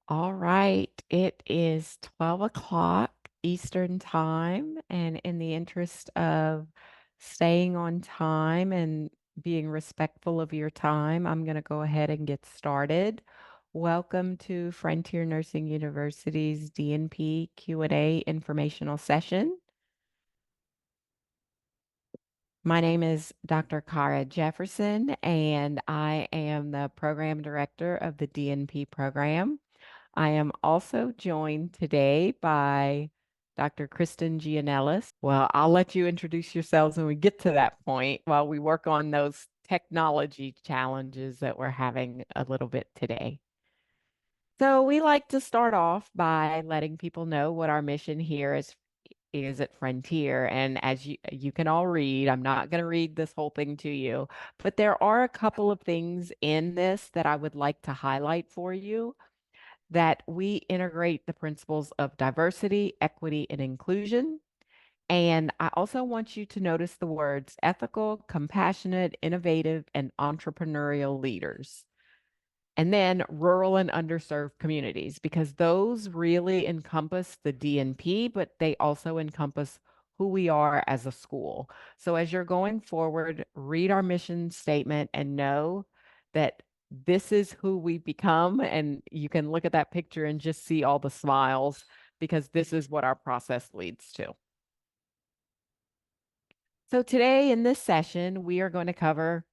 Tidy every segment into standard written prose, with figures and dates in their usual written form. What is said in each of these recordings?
All right, it is 12 o'clock Eastern time, and in the interest of staying on time and being respectful of your time, I'm going to go ahead and get started. Welcome to Frontier Nursing University's DNP Q&A informational session. My name is Dr. Kara Jefferson, and I am the program director of the DNP program. I am also joined today by Dr. Kristen Gianellis. Well, I'll let you introduce yourselves when we get to that point while we work on those technology challenges that we're having a little bit today. So we like to start off by letting people know what our mission here is at Frontier. And as you can all read, I'm not going to read this whole thing to you, but there are a couple of things in this that I would like to highlight for you that we integrate the principles of diversity, equity, and inclusion. And I also want you to notice the words ethical, compassionate, innovative, and entrepreneurial leaders. And then rural and underserved communities, because those really encompass the DNP, but they also encompass who we are as a school. So as you're going forward, read our mission statement and know that this is who we become. And you can look at that picture and just see all the smiles because this is what our process leads to. So today in this session, we are going to cover,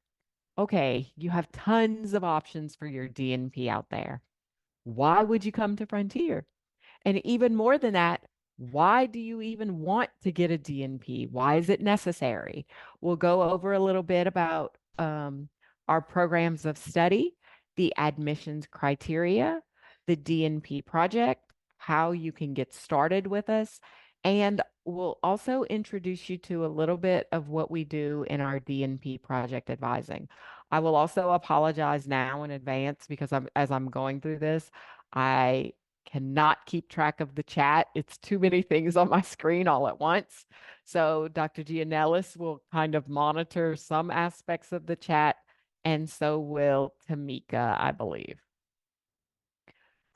okay, you have tons of options for your DNP out there. Why would you come to Frontier? And even more than that, why do you even want to get a DNP? Why is it necessary? We'll go over a little bit about our programs of study, the admissions criteria, the DNP project, how you can get started with us, and we'll also introduce you to a little bit of what we do in our DNP project advising. I will also apologize now in advance because as I'm going through this, I cannot keep track of the chat. It's too many things on my screen all at once. So Dr. Gianellis will kind of monitor some aspects of the chat, and so will Tamika, I believe.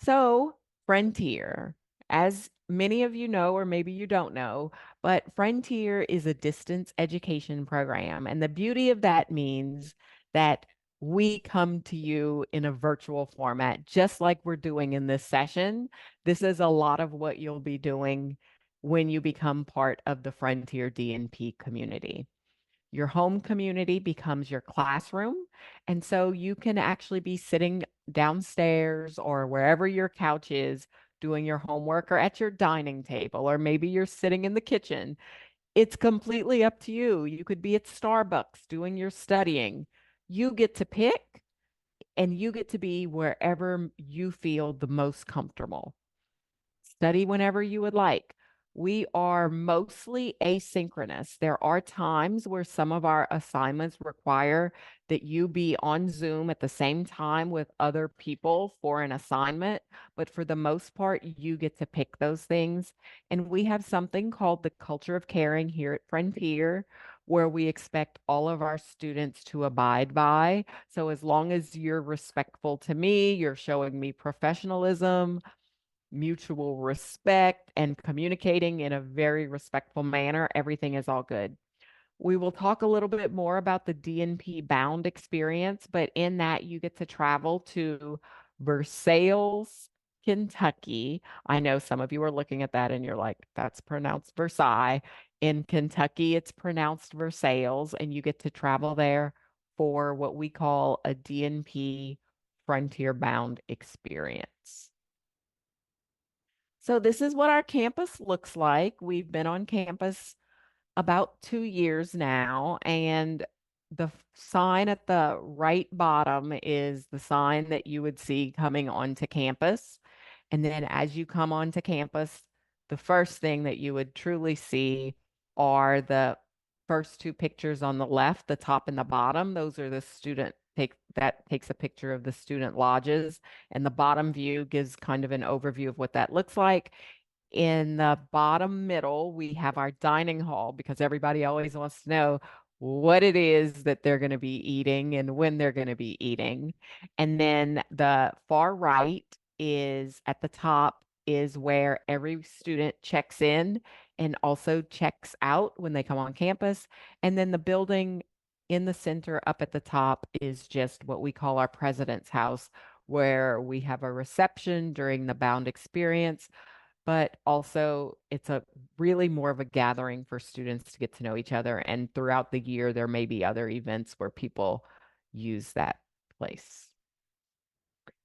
So Frontier, as many of you know, or maybe you don't know, but Frontier is a distance education program. And the beauty of that means that we come to you in a virtual format, just like we're doing in this session. This is a lot of what you'll be doing when you become part of the Frontier DNP community. Your home community becomes your classroom. And so you can actually be sitting downstairs or wherever your couch is doing your homework or at your dining table, or maybe you're sitting in the kitchen. It's completely up to you. You could be at Starbucks doing your studying. You get to pick and you get to be wherever you feel the most comfortable. Study whenever you would like. We are mostly asynchronous. There are times where some of our assignments require that you be on Zoom at the same time with other people for an assignment, but for the most part, you get to pick those things. And we have something called the culture of caring here at Frontier, where we expect all of our students to abide by. So as long as you're respectful to me, you're showing me professionalism, mutual respect, and communicating in a very respectful manner, everything is all good. We will talk a little bit more about the DNP bound experience, but in that you get to travel to Versailles, Kentucky. I know some of you are looking at that and you're like, that's pronounced Versailles. In Kentucky, it's pronounced Versailles, and you get to travel there for what we call a DNP frontier bound experience. So this is what our campus looks like. We've been on campus about 2 years now, and the sign at the right bottom is the sign that you would see coming onto campus. And then as you come onto campus, the first thing that you would truly see are the first two pictures on the left, the top and the bottom. Those are the student that takes a picture of the student lodges, and the bottom view gives kind of an overview of what that looks like. In the bottom middle, we have our dining hall because everybody always wants to know what it is that they're going to be eating and when they're going to be eating. And then the far right is at the top is where every student checks in and also checks out when they come on campus. And then the building in the center up at the top is just what we call our president's house, where we have a reception during the bound experience, but also it's a really more of a gathering for students to get to know each other. And throughout the year, there may be other events where people use that place.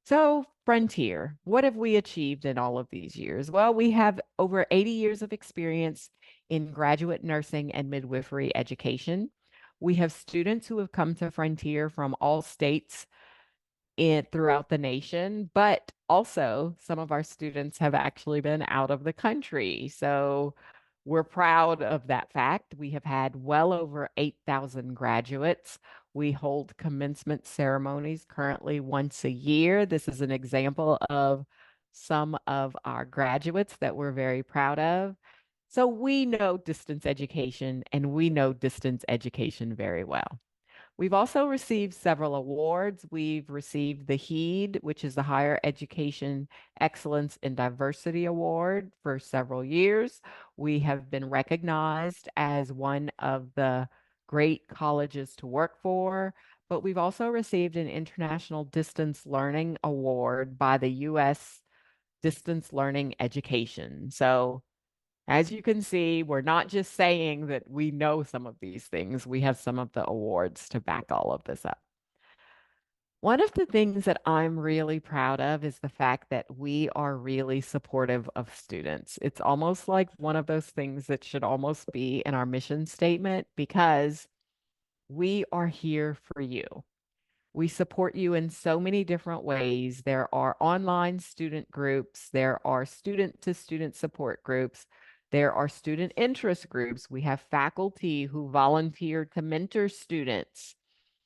So, Frontier, what have we achieved in all of these years? Well, we have over 80 years of experience in graduate nursing and midwifery education. We have students who have come to Frontier from all states throughout the nation, but also some of our students have actually been out of the country. So we're proud of that fact. We have had well over 8,000 graduates. We hold commencement ceremonies currently once a year. This is an example of some of our graduates that we're very proud of. So we know distance education and we know distance education very well. We've also received several awards. We've received the HEED, which is the Higher Education Excellence in Diversity Award, for several years. We have been recognized as one of the great colleges to work for, but we've also received an International Distance Learning Award by the U.S. Distance Learning Education. So as you can see, we're not just saying that we know some of these things. We have some of the awards to back all of this up. One of the things that I'm really proud of is the fact that we are really supportive of students. It's almost like one of those things that should almost be in our mission statement, because we are here for you. We support you in so many different ways. There are online student groups, there are student to student support groups, there are student interest groups. We have faculty who volunteer to mentor students.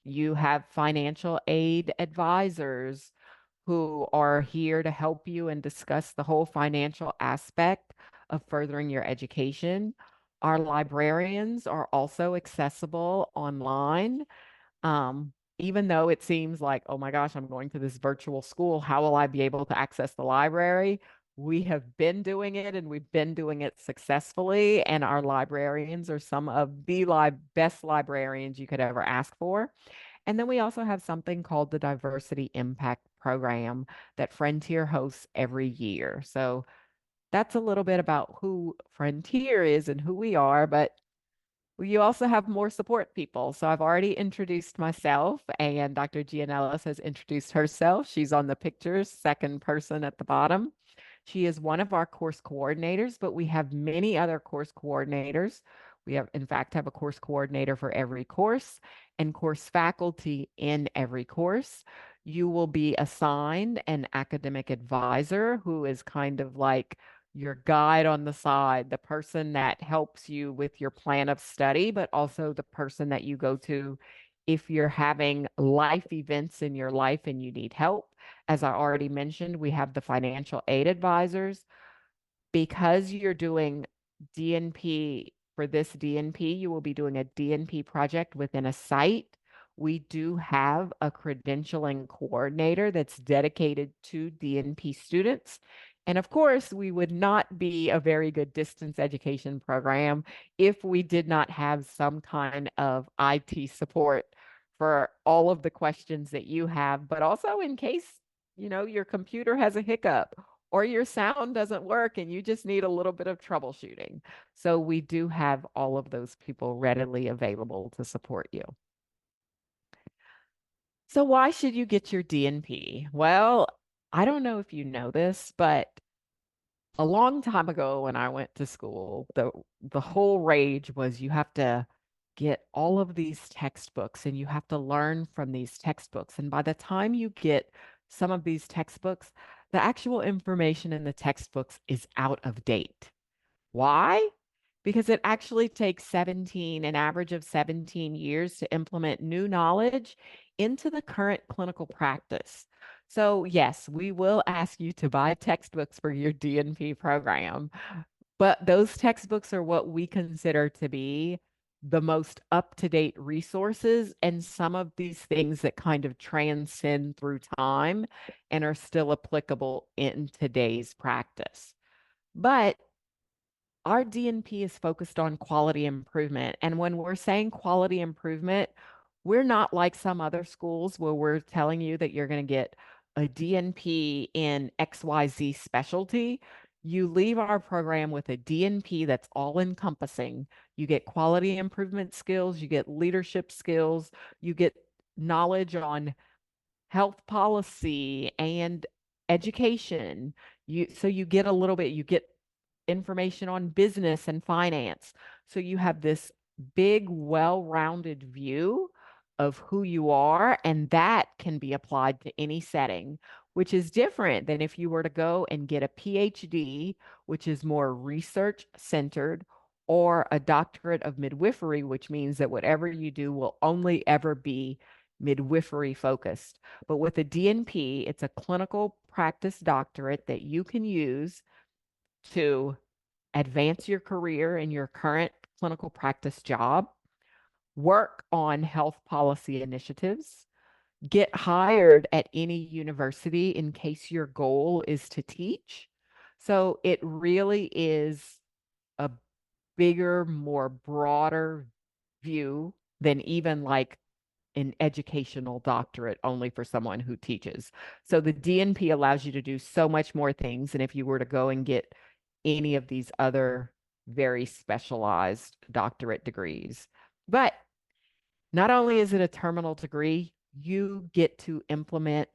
You have financial aid advisors who are here to help you and discuss the whole financial aspect of furthering your education. Our librarians are also accessible online. Even though it seems like, oh my gosh, I'm going to this virtual school, how will I be able to access the library? We have been doing it and we've been doing it successfully. And our librarians are some of the best librarians you could ever ask for. And then we also have something called the Diversity Impact Program that Frontier hosts every year. So that's a little bit about who Frontier is and who we are. But you also have more support people. So I've already introduced myself, and Dr. Gianellis has introduced herself. She's on the picture, second person at the bottom. She is one of our course coordinators, but we have many other course coordinators. We have, in fact, have a course coordinator for every course and course faculty in every course. You will be assigned an academic advisor who is kind of like your guide on the side, the person that helps you with your plan of study, but also the person that you go to if you're having life events in your life and you need help. As I already mentioned, we have the financial aid advisors. Because you're doing DNP, for this DNP, you will be doing a DNP project within a site. We do have a credentialing coordinator that's dedicated to DNP students. And of course, we would not be a very good distance education program if we did not have some kind of IT support for all of the questions that you have, but also in case, your computer has a hiccup or your sound doesn't work and you just need a little bit of troubleshooting. So we do have all of those people readily available to support you. So why should you get your DNP? Well, I don't know if you know this, but a long time ago when I went to school, the whole rage was you have to get all of these textbooks and you have to learn from these textbooks. And by the time you get some of these textbooks, the actual information in the textbooks is out of date. Why? Because it actually takes an average of 17 years to implement new knowledge into the current clinical practice. So, yes, we will ask you to buy textbooks for your DNP program, but those textbooks are what we consider to be the most up-to-date resources and some of these things that kind of transcend through time and are still applicable in today's practice. But our DNP is focused on quality improvement. And when we're saying quality improvement, we're not like some other schools where we're telling you that you're going to get a DNP in XYZ specialty. You leave our program with a DNP that's all encompassing. You get quality improvement skills, you get leadership skills, you get knowledge on health policy and education. You get a little bit, you get information on business and finance. So you have this big, well-rounded view of who you are, and that can be applied to any setting, which is different than if you were to go and get a PhD, which is more research centered, or a doctorate of midwifery, which means that whatever you do will only ever be midwifery focused. But with a DNP, it's a clinical practice doctorate that you can use to advance your career in your current clinical practice job, work on health policy initiatives, get hired at any university in case your goal is to teach. So it really is a bigger, more broader view than even like an educational doctorate only for someone who teaches. So the DNP allows you to do so much more things than if you were to go and get any of these other very specialized doctorate degrees. But not only is it a terminal degree, you get to implement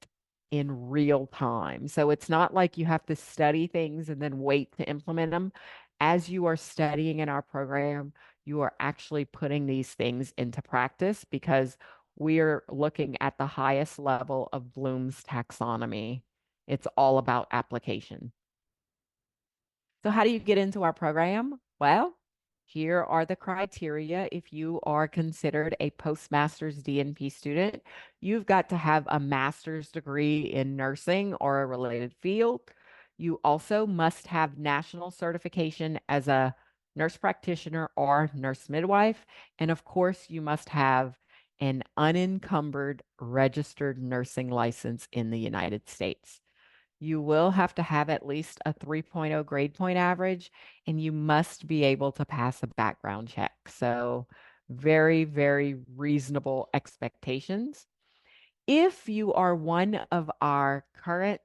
in real time. So it's not like you have to study things and then wait to implement them. As you are studying in our program, you are actually putting these things into practice because we are looking at the highest level of Bloom's taxonomy. It's all about application. So how do you get into our program? Well, here are the criteria. If you are considered a postmaster's DNP student, you've got to have a master's degree in nursing or a related field. You also must have national certification as a nurse practitioner or nurse midwife. And of course, you must have an unencumbered registered nursing license in the United States. You will have to have at least a 3.0 grade point average, and you must be able to pass a background check. So, very, very reasonable expectations. If you are one of our current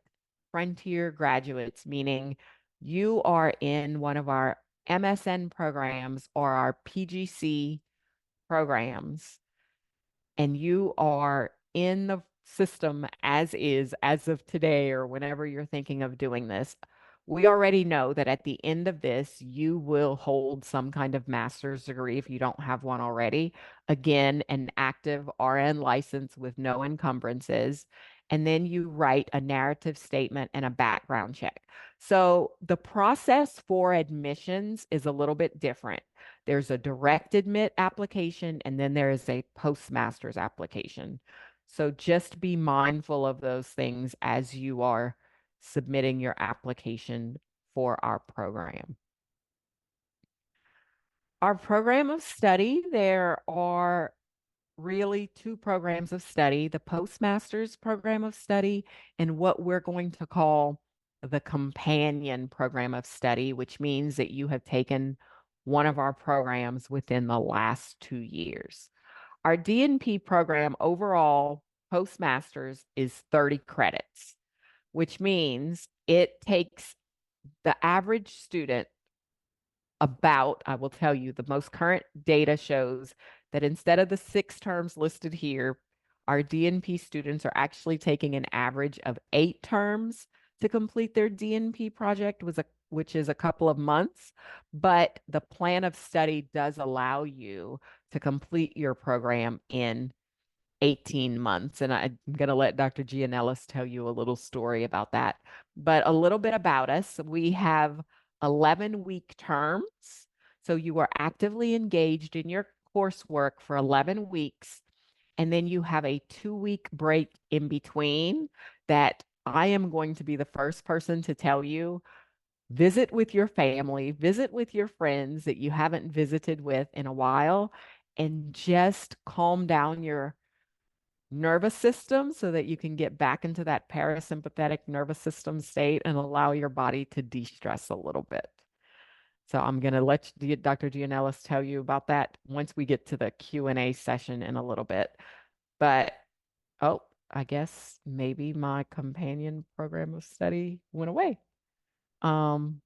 Frontier graduates, meaning you are in one of our MSN programs or our PGC programs, and you are in the system as is, as of today, or whenever you're thinking of doing this, we already know that at the end of this, you will hold some kind of master's degree if you don't have one already. Again, an active RN license with no encumbrances. And then you write a narrative statement and a background check. So the process for admissions is a little bit different. There's a direct admit application, and then there is a postmaster's application. So just be mindful of those things as you are submitting your application for our program. Our program of study, there are really two programs of study, the postmaster's program of study and what we're going to call the companion program of study, which means that you have taken one of our programs within the last 2 years. Our DNP program overall, postmasters, is 30 credits, which means it takes the average student I will tell you, the most current data shows that instead of the 6 terms listed here, our DNP students are actually taking an average of 8 terms to complete their DNP project, which is a couple of months. But the plan of study does allow you to complete your program in 18 months. And I'm going to let Dr. Gianellis tell you a little story about that. But a little bit about us, we have 11-week terms. So you are actively engaged in your coursework for 11 weeks. And then you have a 2-week break in between that I am going to be the first person to tell you visit with your family, visit with your friends that you haven't visited with in a while, and just calm down your nervous system so that you can get back into that parasympathetic nervous system state and allow your body to de-stress a little bit. So I'm going to let Dr. Gianellis tell you about that once we get to the Q&A session in a little bit. But, oh, I guess maybe my companion program of study went away. Um,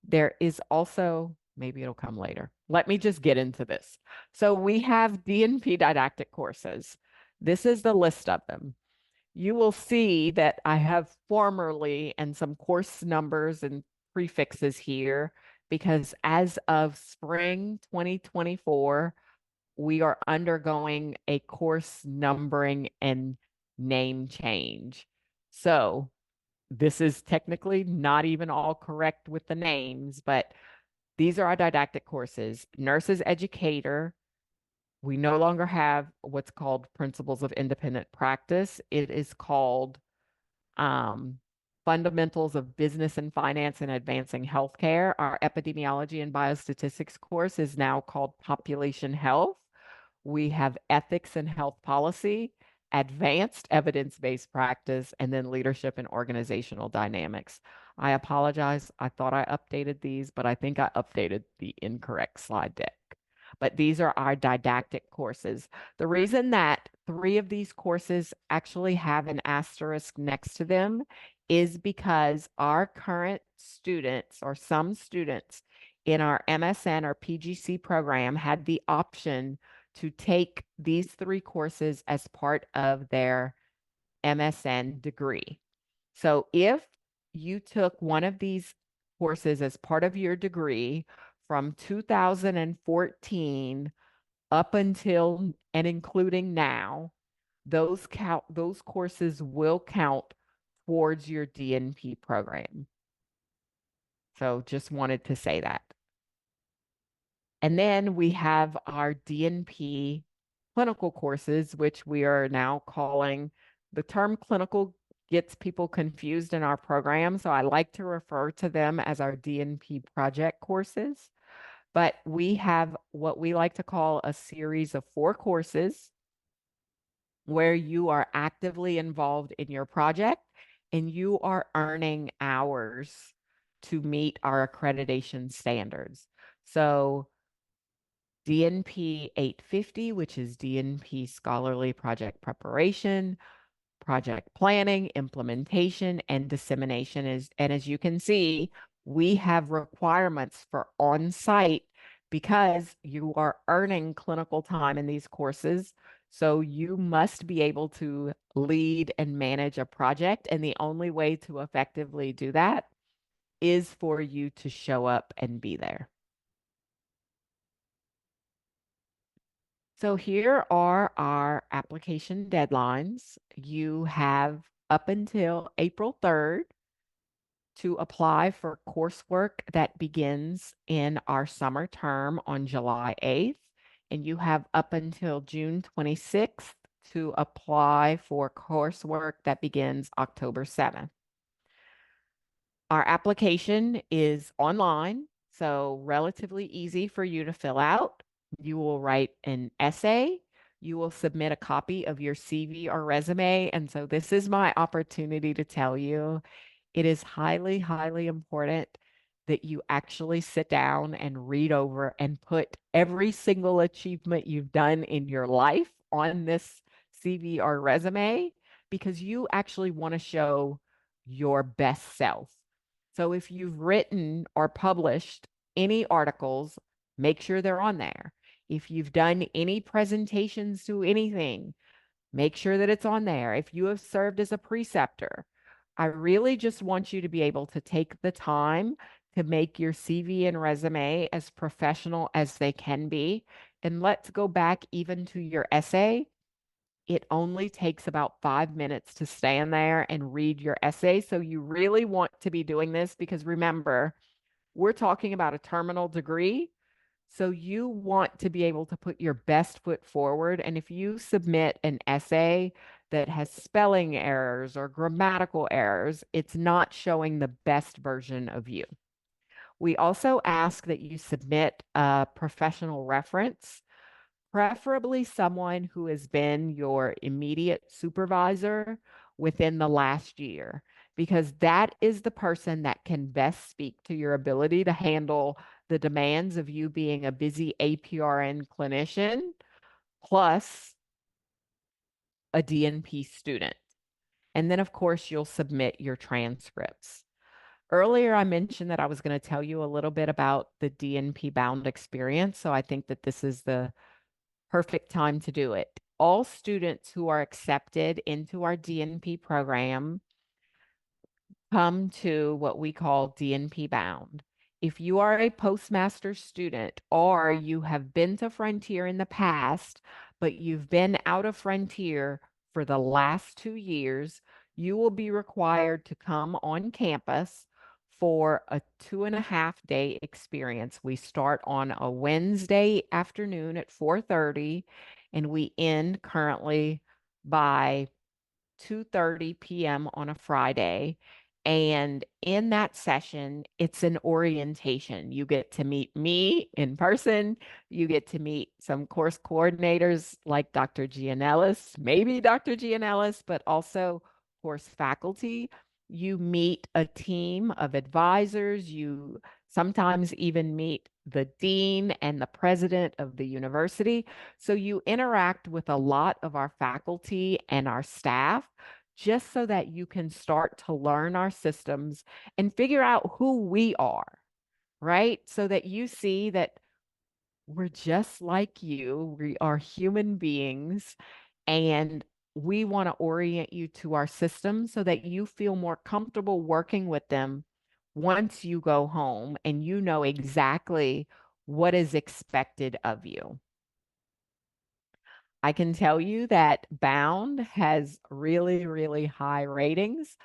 there is also, maybe it'll come later. Let me just get into this. So we have DNP didactic courses. This is the list of them. You will see that I have formerly and some course numbers and prefixes here because as of spring 2024, we are undergoing a course numbering and name change. So this is technically not even all correct with the names, but these are our didactic courses. Nurses Educator, we no longer have what's called Principles of Independent Practice. It is called um, Fundamentals of Business and Finance and Advancing Healthcare. Our Epidemiology and Biostatistics course is now called Population Health. We have Ethics and Health Policy, Advanced Evidence-Based Practice, and then Leadership and Organizational Dynamics. I apologize. I thought I updated these, but I think I updated the incorrect slide deck. But these are our didactic courses. The reason that 3 of these courses actually have an asterisk next to them is because our current students, or some students in our MSN or PGC program, had the option to take these 3 courses as part of their MSN degree. So if you took one of these courses as part of your degree from 2014 up until and including now, those courses will count towards your DNP program. So just wanted to say that. And then we have our DNP clinical courses, which we are now calling, the term clinical gets people confused in our program. So I like to refer to them as our DNP project courses. But we have what we like to call a series of 4 courses where you are actively involved in your project and you are earning hours to meet our accreditation standards. So DNP 850, which is DNP Scholarly Project Preparation, project planning, implementation, and dissemination is, and as you can see, we have requirements for on-site because you are earning clinical time in these courses. So you must be able to lead and manage a project. And the only way to effectively do that is for you to show up and be there. So here are our application deadlines. You have up until April 3rd to apply for coursework that begins in our summer term on July 8th. And you have up until June 26th to apply for coursework that begins October 7th. Our application is online, so relatively easy for you to fill out. You will write an essay. You will submit a copy of your CV or resume. And so this is my opportunity to tell you it is highly, highly important that you actually sit down and read over and put every single achievement you've done in your life on this CV or resume because you actually want to show your best self. So if you've written or published any articles, make sure they're on there. If you've done any presentations to anything, make sure that it's on there. If you have served as a preceptor, I really just want you to be able to take the time to make your CV and resume as professional as they can be. And let's go back even to your essay. It only takes about 5 minutes to stand there and read your essay. So you really want to be doing this because remember, we're talking about a terminal degree. So you want to be able to put your best foot forward. And if you submit an essay that has spelling errors or grammatical errors, it's not showing the best version of you. We also ask that you submit a professional reference, preferably someone who has been your immediate supervisor within the last year, because that is the person that can best speak to your ability to handle the demands of you being a busy APRN clinician plus a DNP student. And then, of course, you'll submit your transcripts. Earlier, I mentioned that I was going to tell you a little bit about the DNP bound experience. So I think that this is the perfect time to do it. All students who are accepted into our DNP program come to what we call DNP bound. If you are a postmaster student or you have been to Frontier in the past, but you've been out of Frontier for the last 2 years, you will be required to come on campus for a 2.5 day experience. We start on a Wednesday afternoon at 4:30 and we end currently by 2:30 p.m. on a Friday. And in that session, it's an orientation. You get to meet me in person. You get to meet some course coordinators like Dr. Gianellis, maybe Dr. Gianellis, but also course faculty. You meet a team of advisors. You sometimes even meet the dean and the president of the university. So you interact with a lot of our faculty and our staff just so that you can start to learn our systems and figure out who we are, right? So that you see that we're just like you. We are human beings and we want to orient you to our systems so that you feel more comfortable working with them once you go home and you know exactly what is expected of you. I can tell you that Bound has really, really high ratings.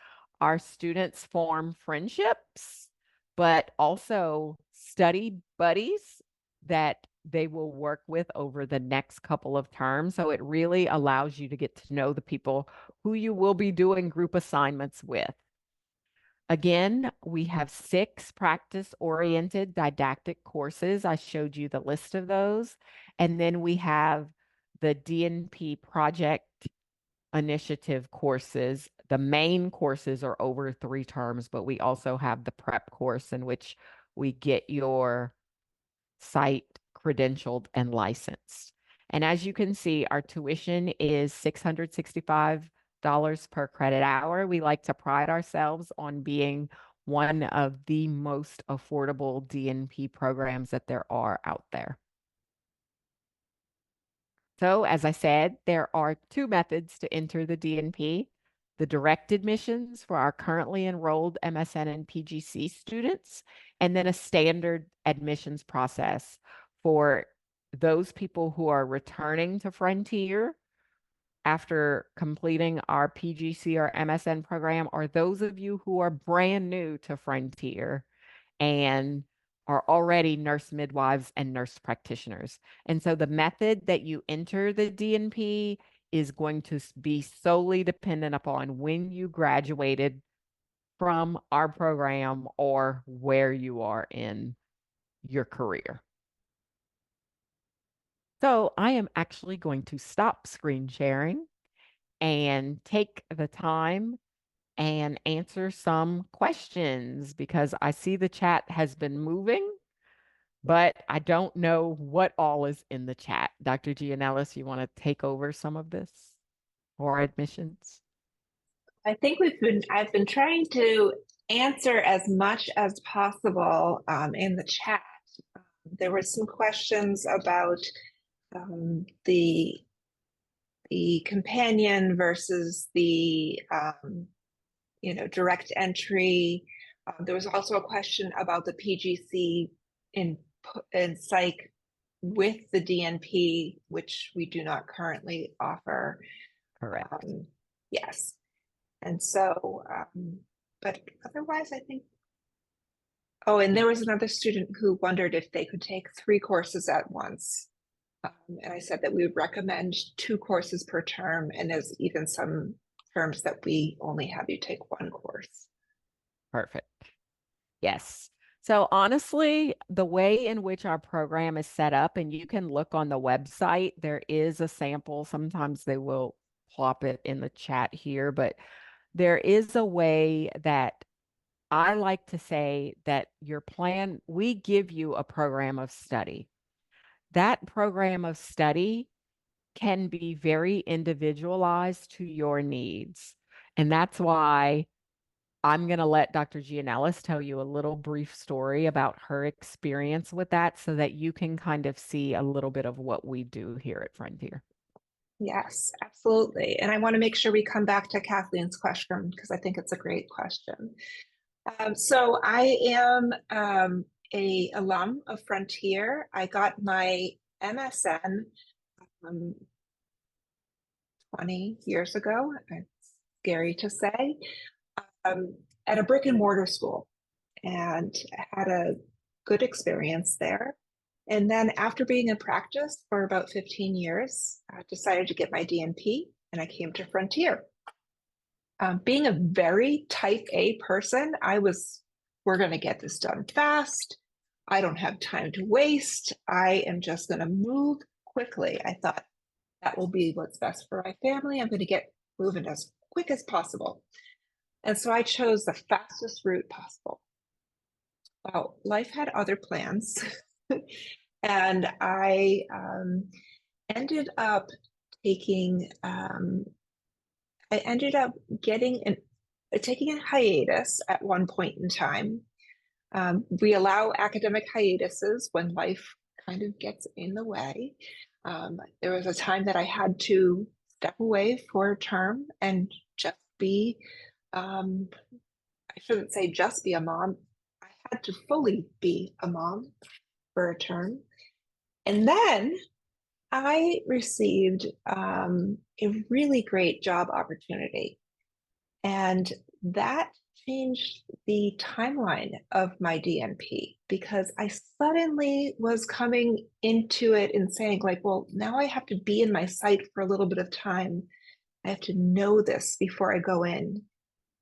Our students form friendships, but also study buddies that they will work with over the next couple of terms. So it really allows you to get to know the people who you will be doing group assignments with. Again, we have 6 practice-oriented didactic courses. I showed you the list of those. And then we have the DNP project initiative courses. The main courses are over 3 terms, but we also have the prep course in which we get your site credentialed and licensed. And as you can see, our tuition is $665 per credit hour. We like to pride ourselves on being one of the most affordable DNP programs that there are out there. So, as I said, there are 2 methods to enter the DNP. The direct admissions for our currently enrolled MSN and PGC students, and then a standard admissions process for those people who are returning to Frontier after completing our PGC or MSN program, or those of you who are brand new to Frontier and are already nurse midwives and nurse practitioners. And so the method that you enter the DNP is going to be solely dependent upon when you graduated from our program or where you are in your career. So I am actually going to stop screen sharing and take the time and answer some questions because I see the chat has been moving, but I don't know what all is in the chat. Dr. Gianellis, you want to take over some of this or admissions? I think I've been trying to answer as much as possible in the chat. There were some questions about the companion versus the direct entry. There was also a question about the PGC in psych with the DNP, which we do not currently offer. Correct. Yes. And so, but otherwise, I think. Oh, and there was another student who wondered if they could take 3 courses at once. And I said that we would recommend 2 courses per term, and there's even some terms that we only have you take 1 course. Perfect. Yes. So honestly, the way in which our program is set up, and you can look on the website, there is a sample. Sometimes they will plop it in the chat here, but there is a way that I like to say that your plan, we give you a program of study. That program of study can be very individualized to your needs. And that's why I'm going to let Dr. Gianellis tell you a little brief story about her experience with that so that you can kind of see a little bit of what we do here at Frontier. Yes, absolutely. And I want to make sure we come back to Kathleen's question because I think it's a great question. So I am a alum of Frontier. I got my MSN um, 20 years ago. It's scary to say, um, at a brick and mortar school, and had a good experience there. And then after being in practice for about 15 years, I decided to get my DNP and I came to Frontier. Being a very type A person, we're going to get this done fast. I don't have time to waste. I am just going to move quickly. I thought that will be what's best for my family. I'm going to get moving as quick as possible. And so I chose the fastest route possible. Well, life had other plans. And I ended up taking, I ended up taking a hiatus at one point in time. We allow academic hiatuses when life kind of gets in the way. There was a time that I had to step away for a term and just be, um, I shouldn't say just be a mom. I had to fully be a mom for a term. And then I received a really great job opportunity. And that changed the timeline of my DNP because I suddenly was coming into it and saying, like, well, now I have to be in my site for a little bit of time. I have to know this before I go in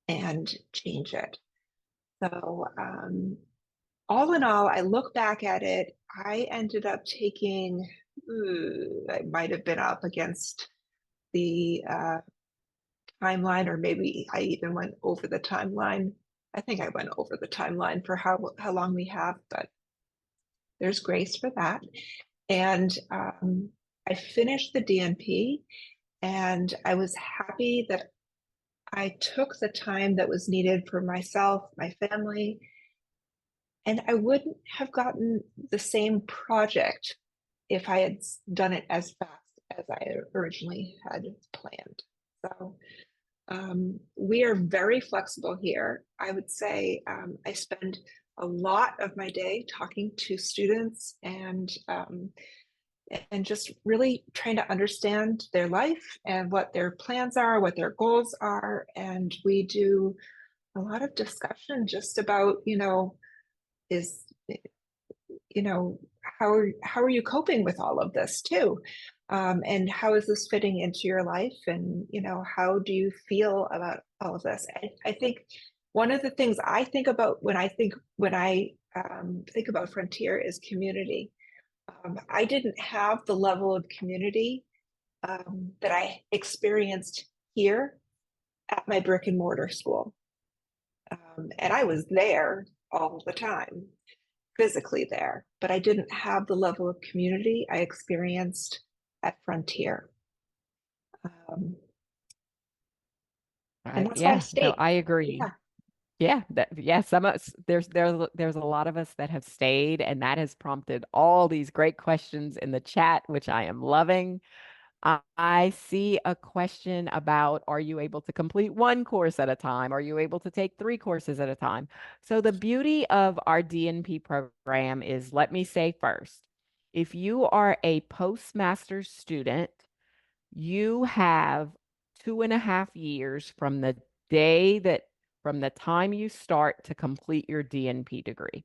and change it. So, all in all, I look back at it, I ended up taking, I might have been up against the timeline, or maybe I even went over the timeline. I think I went over the timeline for how long we have, but there's grace for that. And I finished the DNP, and I was happy that I took the time that was needed for myself, my family, and I wouldn't have gotten the same project if I had done it as fast as I originally had planned. So we are very flexible here. I would say I spend a lot of my day talking to students and just really trying to understand their life and what their plans are, what their goals are. And we do a lot of discussion just about, is you know how are you coping with all of this too, and how is this fitting into your life, and how do you feel about all of this? I think one of the things I think about when I think about Frontier is community. I didn't have the level of community that I experienced here at my brick and mortar school, and I was there all the time, physically there, but I didn't have the level of community I experienced at Frontier. Um, and that's why I Yeah, no, stayed. I agree. Yeah. Yeah, some of us there's a lot of us that have stayed, and that has prompted all these great questions in the chat, which I am loving. I see a question about, are you able to complete 1 course at a time? Are you able to take 3 courses at a time? So the beauty of our DNP program is, let me say first, if you are a postmaster's student, you have 2.5 years from the day that from the time you start to complete your DNP degree.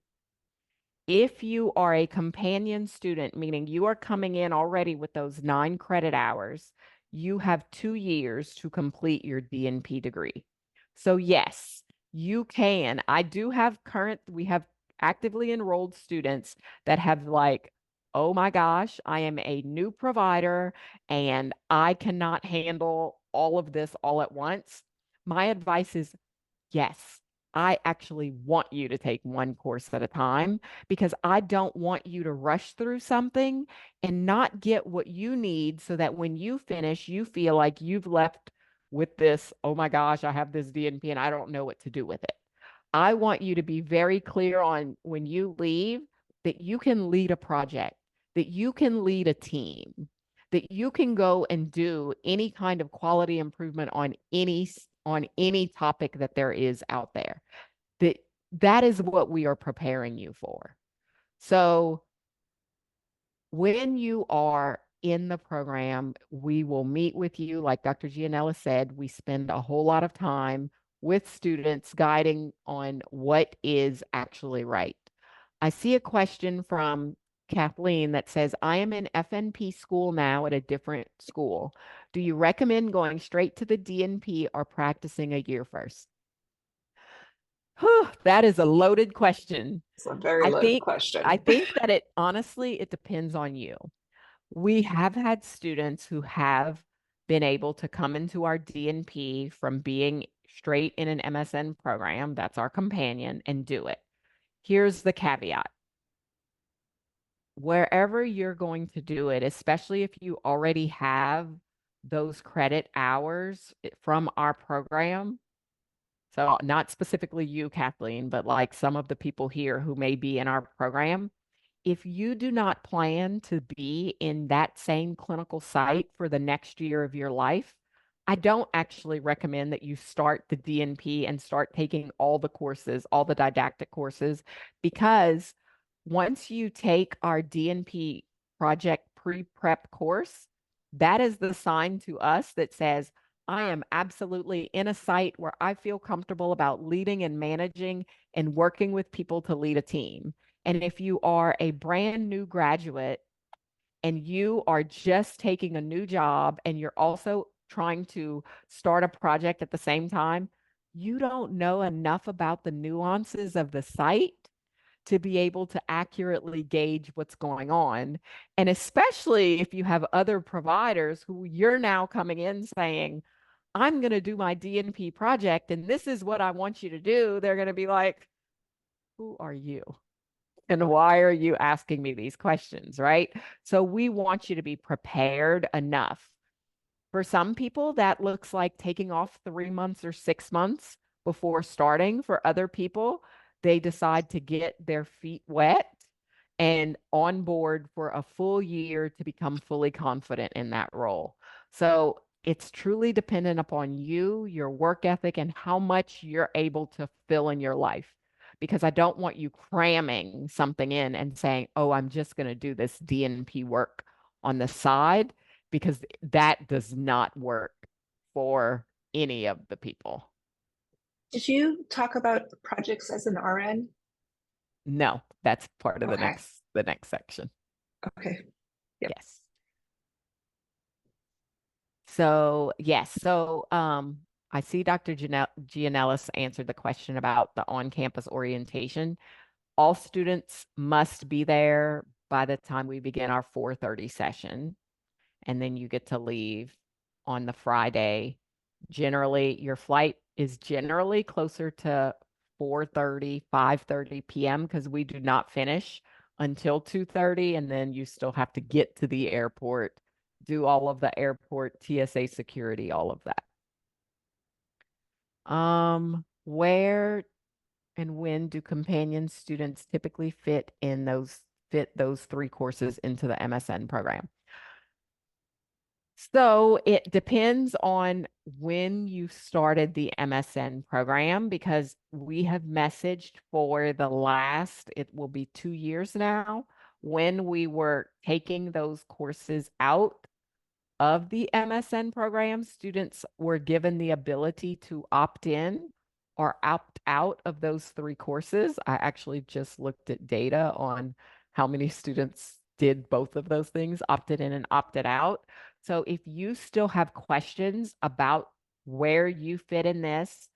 If you are a companion student, meaning you are coming in already with those 9 credit hours, you have 2 years to complete your DNP degree. So yes, you can. We have actively enrolled students that have like, oh my gosh, I am a new provider and I cannot handle all of this all at once. My advice is yes, I actually want you to take one course at a time because I don't want you to rush through something and not get what you need so that when you finish, you feel like you've left with this, oh my gosh, I have this DNP and I don't know what to do with it. I want you to be very clear on when you leave that you can lead a project, that you can lead a team, that you can go and do any kind of quality improvement on any topic that there is out there. That that is what we are preparing you for. So when you are in the program, we will meet with you. Like Dr. Gianella said, we spend a whole lot of time with students guiding on what is actually right. I see a question from Kathleen that says, I am in FNP school now at a different school. Do you recommend going straight to the DNP or practicing a year first? Whew, that is a loaded question. It's a very I loaded think I question. think that it honestly it depends on you. We have had students who have been able to come into our DNP from being straight in an MSN program, that's our companion, and do it. Here's the caveat. Wherever you're going to do it, especially if you already have those credit hours from our program, so not specifically you, Kathleen, but like some of the people here who may be in our program, if you do not plan to be in that same clinical site for the next year of your life, I don't actually recommend that you start the DNP and start taking all the courses, all the didactic courses, because once you take our DNP project pre-prep course, that is the sign to us that says, I am absolutely in a site where I feel comfortable about leading and managing and working with people to lead a team. And if you are a brand new graduate and you are just taking a new job and you're also trying to start a project at the same time, you don't know enough about the nuances of the site to be able to accurately gauge what's going on. And especially if you have other providers who you're now coming in saying, I'm going to do my DNP project and this is what I want you to do, they're going to be like, who are you? And why are you asking me these questions, right? So we want you to be prepared enough. For some people, that looks like taking off 3 months or 6 months before starting. For other people, they decide to get their feet wet and on board for a full year to become fully confident in that role. So it's truly dependent upon you, your work ethic, and how much you're able to fill in your life. Because I don't want you cramming something in and saying, oh, I'm just going to do this DNP work on the side, because that does not work for any of the people. Did you talk about projects as an RN? No, that's part of Okay. the next section. Okay. Yep. Yes. So, yes. So, I see Dr. Gianellis answered the question about the on-campus orientation. All students must be there by the time we begin our 4:30 session, and then you get to leave on the Friday. Generally, your flight is generally closer to 4:30, 5:30 p.m. because we do not finish until 2:30, and then you still have to get to the airport, do all of the airport TSA security, all of that. Where and when do companion students typically fit those 3 courses into the MSN program? So it depends on when you started the MSN program because we have messaged for it will be 2 years now, when we were taking those courses out of the MSN program, students were given the ability to opt in or opt out of those three courses. I actually just looked at data on how many students did both of those things, opted in and opted out. So if you still have questions about where you fit in this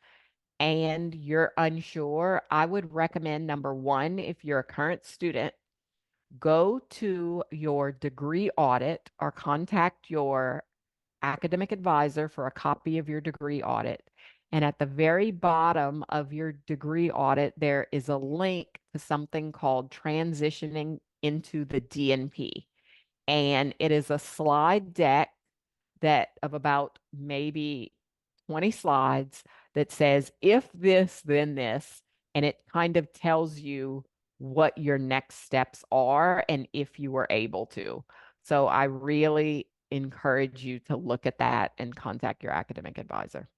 and you're unsure, I would recommend number one, if you're a current student, go to your degree audit or contact your academic advisor for a copy of your degree audit. And at the very bottom of your degree audit, there is a link to something called transitioning into the DNP. And it is a slide deck that of about maybe 20 slides that says, if this, then this, and it kind of tells you what your next steps are and if you were able to. So I really encourage you to look at that and contact your academic advisor.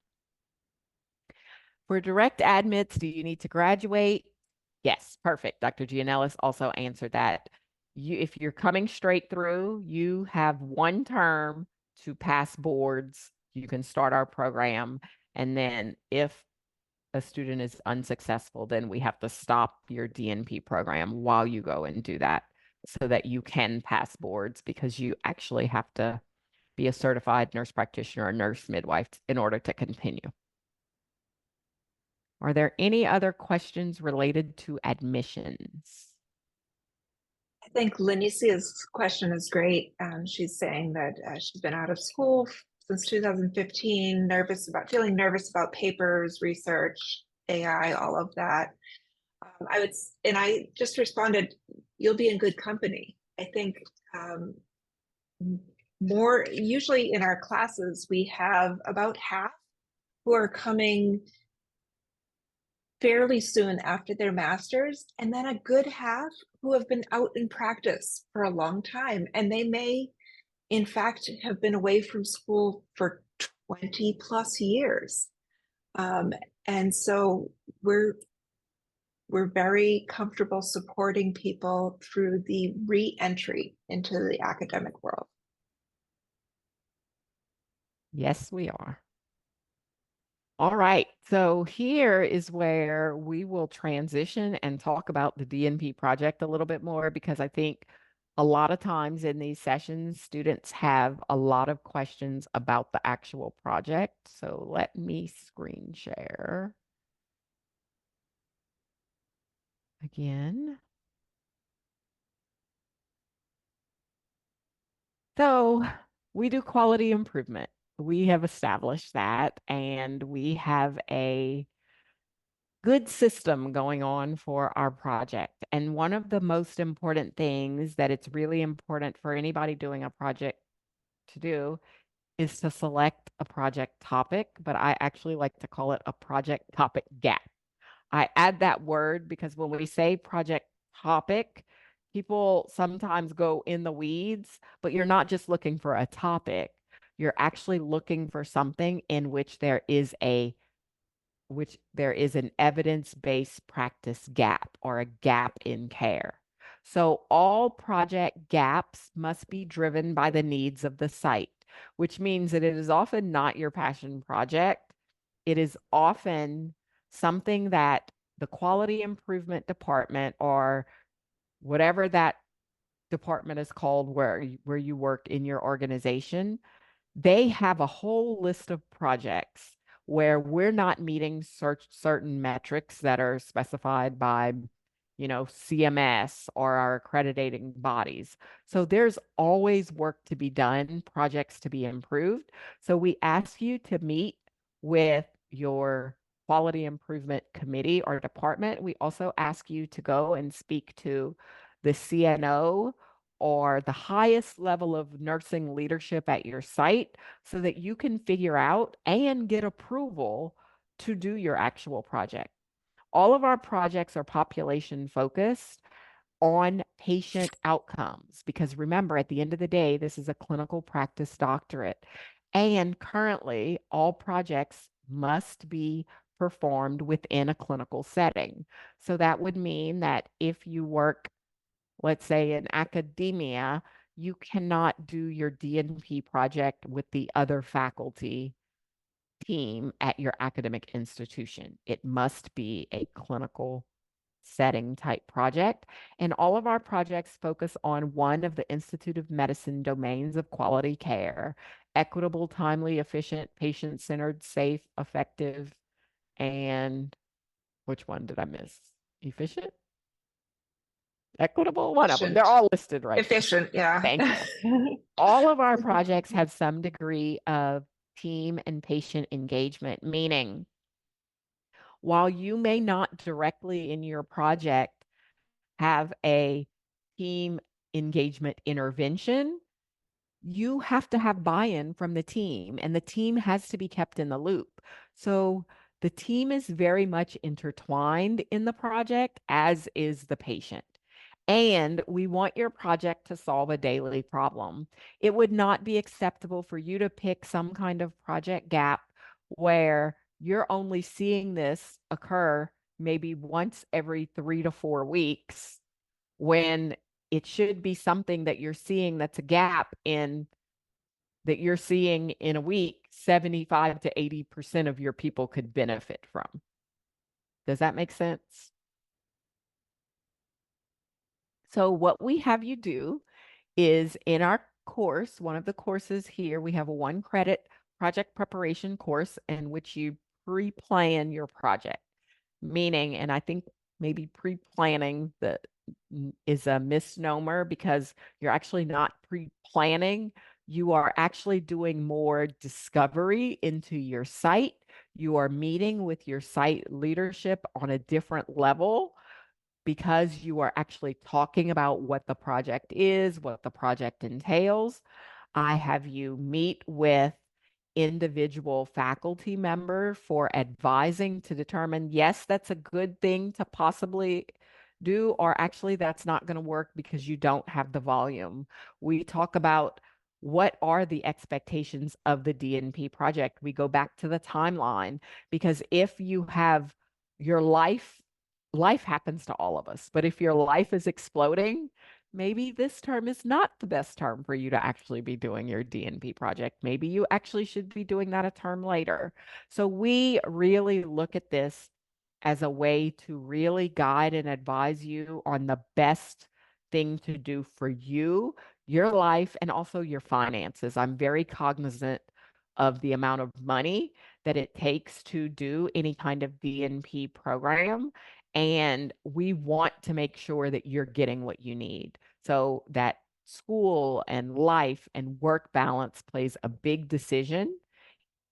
For direct admits, do you need to graduate? Yes, perfect. Dr. Gianellis also answered that. If you're coming straight through, you have one term to pass boards. You can start our program. And then if a student is unsuccessful, then we have to stop your DNP program while you go and do that so that you can pass boards, because you actually have to be a certified nurse practitioner or nurse midwife in order to continue. Are there any other questions related to admissions? I think Lenicia's question is great. She's saying that she's been out of school since 2015, feeling nervous about papers, research, AI, all of that. And I just responded, you'll be in good company. I think more usually in our classes, we have about half who are coming fairly soon after their master's, and then a good half who have been out in practice for a long time. And they may, in fact, have been away from school for 20 plus years. And so we're very comfortable supporting people through the re-entry into the academic world. Yes, we are. All right. So here is where we will transition and talk about the DNP project a little bit more, because I think a lot of times in these sessions, students have a lot of questions about the actual project. So let me screen share again. So we do quality improvement. We have established that, and we have a good system going on for our project. And one of the most important things that it's really important for anybody doing a project to do is to select a project topic, but I actually like to call it a project topic gap. I add that word because when we say project topic, people sometimes go in the weeds, but you're not just looking for a topic. You're actually looking for something in which there is an evidence-based practice gap or a gap in care. So all project gaps must be driven by the needs of the site, which means that it is often not your passion project. It is often something that the quality improvement department, or whatever that department is called where you work in your organization, they have a whole list of projects where we're not meeting certain metrics that are specified by, CMS or our accrediting bodies. So there's always work to be done, projects to be improved. So we ask you to meet with your quality improvement committee or department. We also ask you to go and speak to the CNO or the highest level of nursing leadership at your site so that you can figure out and get approval to do your actual project. All of our projects are population focused on patient outcomes, because remember, at the end of the day, this is a clinical practice doctorate. And currently, all projects must be performed within a clinical setting. So that would mean that if you work, let's say, in academia, you cannot do your DNP project with the other faculty team at your academic institution. It must be a clinical setting type project. And all of our projects focus on one of the Institute of Medicine domains of quality care: equitable, timely, efficient, patient-centered, safe, effective, and which one did I miss? Efficient? Equitable? One of them. They're Efficient. all listed right there. Efficient, yeah. Thank you. All of our projects have some degree of team and patient engagement, meaning while you may not directly in your project have a team engagement intervention, you have to have buy-in from the team, and the team has to be kept in the loop. So the team is very much intertwined in the project, as is the patient. And we want your project to solve a daily problem. It would not be acceptable for you to pick some kind of project gap where you're only seeing this occur maybe once every 3 to 4 weeks, when it should be something that you're seeing that's a gap in, that you're seeing in a week, 75 to 80% of your people could benefit from. Does that make sense? So what we have you do is in our course, one of the courses here, we have a 1 credit project preparation course in which you pre-plan your project. Meaning, and I think maybe pre-planning is a misnomer, because you're actually not pre-planning. You are actually doing more discovery into your site. You are meeting with your site leadership on a different level, because you are actually talking about what the project is, what the project entails. I have you meet with individual faculty member for advising to determine, yes, that's a good thing to possibly do, or actually that's not going to work because you don't have the volume. We talk about what are the expectations of the DNP project. We go back to the timeline, because if you have your life happens to all of us, but if your life is exploding, maybe this term is not the best term for you to actually be doing your DNP project. Maybe you actually should be doing that a term later. So we really look at this as a way to really guide and advise you on the best thing to do for you, your life, and also your finances. I'm very cognizant of the amount of money that it takes to do any kind of DNP program. And we want to make sure that you're getting what you need. So that school and life and work balance plays a big decision